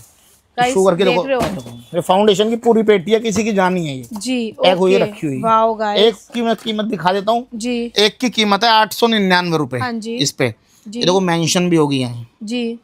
Guys, शुगर की देख देखो, रहे हो? ये फाउंडेशन की पूरी पेटी है, किसी की जानी है ये जी, एक हुई ओके, रखी हुई। Wow guys. एक की मैं कीमत दिखा देता हूँ, जी एक की कीमत है 899 रुपए। हाँ जी। इस पे जी ये देखो मेंशन भी होगी यहाँ, जी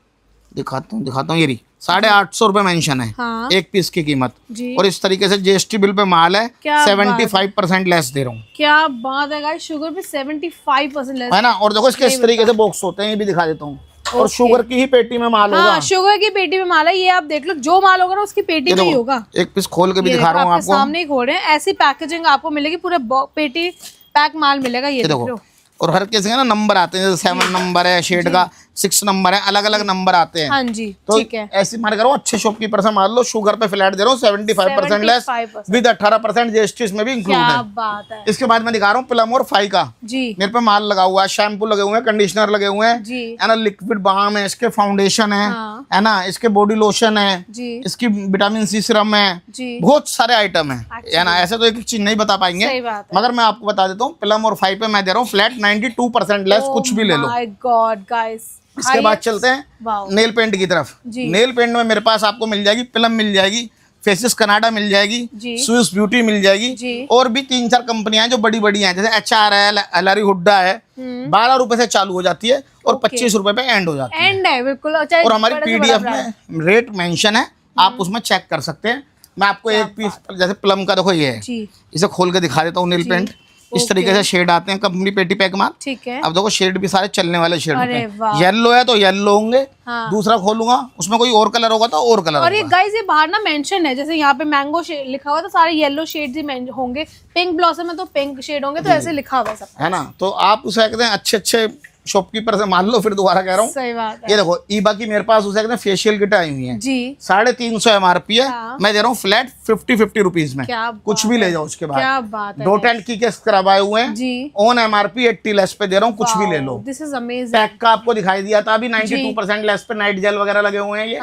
दिखाता हूँ ये रही, 850 रुपए मेंशन है हाँ एक पीस की कीमत। जी। और इस तरीके से जीएसटी बिल पे माल है, क्या 75% लेस दे रहा हूँ, क्या बात है गाइस, शुगर पे 75% लेस है ना। और देखो इसके इस तरीके से बॉक्स होते हैं, ये भी दिखा देता हूँ। और शुगर की ही पेटी में माल होगा। हाँ, शुगर की पेटी में माल है, ये आप देख लो, जो माल होगा ना उसकी पेटी में ही होगा। एक पीस खोल के भी ये दिखा रहा हूँ आपके आपको, सामने ही खोल रहे हैं, ऐसी पैकेजिंग आपको मिलेगी, पूरे पेटी पैक माल मिलेगा। ये देखो, और हर किसी के ना नंबर आते हैं, जैसे 7 नंबर है, शेड का 6 नंबर है, अलग अलग नंबर आते हैं। हाँ जी, तो ठीक है। ऐसे मान करो अच्छे शॉपकीपर से मान लो, शुगर पे फ्लैट दे रहा हूँ 75% लेस, 75% विद 18% जीएसटी इसमें भी इंक्लूड क्या है। बात है इसके बाद मैं दिखा रहा हूँ प्लम और फाई का, जी मेरे पे माल लगा हुआ है, शैम्पू लगे हुए हैं, कंडीशनर लगे हुए हैं, जी है ना, लिक्विड बाम है, इसके फाउंडेशन हाँ। है ना, इसके बॉडी लोशन है, जी इसकी विटामिन सी सिरम है, जी, बहुत सारे आइटम है ना। ऐसे तो एक चीज नहीं बता पाएंगे, सही बात है। मगर मैं आपको बता देता हूँ, प्लम और फाइव पे मैं दे रहा हूँ फ्लैट 92% लेस, कुछ भी ले लो। My God guys. इसके बाद चलते हैं नेल पेंट की तरफ। नेल पेंट में मेरे पास आपको मिल जाएगी प्लम, मिल जाएगी फेसिस कनाडा, मिल जाएगी स्विस ब्यूटी, मिल जाएगी, और भी 3-4 कंपनियां हैं जो बड़ी बड़ी हैं, जैसे HR है, एलआरी हुड्डा है, 12 रुपए से चालू हो जाती है और 25 रुपए पे एंड हो जाती है। एंड है बिल्कुल। और हमारी पीडीएफ में रेट मेंशन है, आप उसमें चेक कर सकते हैं। मैं आपको एक पीस जैसे प्लम का देखो, ये है, इसे खोल के दिखा देता हूँ। नेल पेंट इस तरीके से शेड आते हैं कंपनी पेटी पैक माल, ठीक है। अब देखो शेड भी सारे चलने वाले शेड होते हैं, येलो है तो येलो होंगे, दूसरा खोलूंगा उसमें कोई और कलर होगा तो और कलर। और ये गाइस ये बाहर ना मेंशन है, जैसे यहाँ पे मैंगो लिखा हुआ तो सारे येलो शेड्स ही होंगे, पिंक ब्लॉसम में तो पिंक शेड होंगे, तो ऐसे लिखा हुआ है सब, है ना। तो आप उसे कहते हैं अच्छे शॉपकीपर से मान लो, फिर दोबारा कह रहा हूँ। सही बात है। ये देखो ईबा की मेरे पास उसे कहते हैं फेशियल किट आई हुई है जी, 350 MRP है, मैं दे रहा हूँ फ्लैट 50 रुपीज में, कुछ भी ले जाओ। उसके बाद क्या बात है, डॉट एंड की के स्क्रब आए हुए हैं जी, ऑन MRP 80 लेस पे दे रहा हूँ, कुछ भी ले लो। This is amazing. पैक का आपको दिखाई दिया था अभी 92% लेस पे, नाइट जेल वगैरह लगे हुए हैं ये,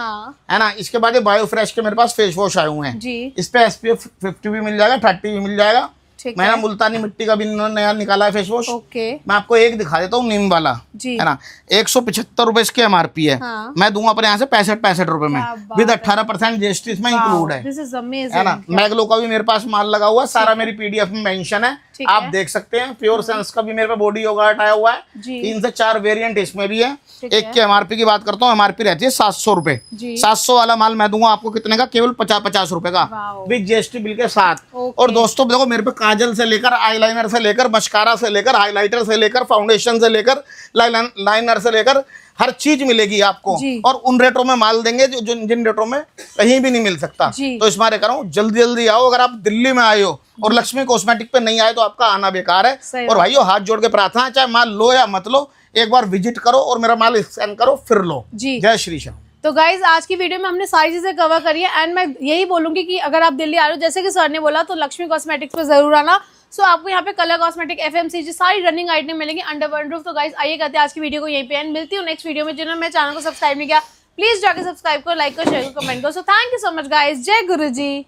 है ना। इसके बाद ये बायो फ्रेश के मेरे पास फेस वॉश आए हुए हैं जी, इस पे SPF 50 भी मिल जाएगा, 30 भी मिल जाएगा। मैंने मुल्तानी मिट्टी का भी नया निकाला है फेस वॉश, मैं आपको एक दिखा देता हूँ, नीम वाला, है ना, 175 रुपए इसकी MRP है, मैं दूंगा अपने यहाँ से 65 रुपए में, विद 18% जीएसटी इसमें इंक्लूड है ना। मैगलो का भी मेरे पास माल लगा हुआ है, सारा मेरी पीडीएफ में मेंशन है, आप देख सकते हैं। प्योर सेंस का भी मेरे पे बॉडी योगर्ट आया हुआ है, 3 से 4 वेरिएंट इसमें भी है। एक की MRP की बात करता हूँ, MRP रहती है 700 रुपए, 700 वाला माल मैं दूंगा आपको कितने का, केवल 50 रुपए का, विद जीएसटी बिल के साथ। और दोस्तों देखो, मेरे पे काजल से लेकर, आईलाइनर से लेकर, मस्कारा से लेकर, हाइलाइटर से लेकर, फाउंडेशन से लेकर, लाइनर से लेकर हर चीज मिलेगी आपको, और उन रेटों में माल देंगे जो जिन रेटों में कहीं भी नहीं मिल सकता। तो इस बारे करो, जल्दी जल्दी आओ। अगर आप दिल्ली में आए हो और लक्ष्मी कॉस्मेटिक पे नहीं आए तो आपका आना बेकार है। और भाइयों हाथ जोड़ के प्रार्थना है, चाहे माल लो या मत लो, एक बार विजिट करो और मेरा माल स्कैन करो, फिर लो। जय श्री श्याम। तो गाइज आज की वीडियो में हमने सारी चीजें कवर करी है, एंड मैं यही बोलूंगी कि अगर आप दिल्ली आ रहे हो, जैसे कि सर ने बोला, तो लक्ष्मी कॉस्मेटिक्स पे जरूर आना। सो आपको यहाँ पे कलर कॉस्मेटिक, FMCG सारी रनिंग आइटम मिलेंगी अंडर वन रूफ। तो गाइज आइए करते हैं आज की वीडियो को यहीं पे एंड, मिलती हूँ नेक्स्ट वीडियो में। जिन्होंने मेरे चैनल को सब्सक्राइब नहीं किया, प्लीज जाकर सब्सक्राइब करो, लाइक करो, शेयर करो, कमेंट करो। So thank you so much guys, जय गुरु जी।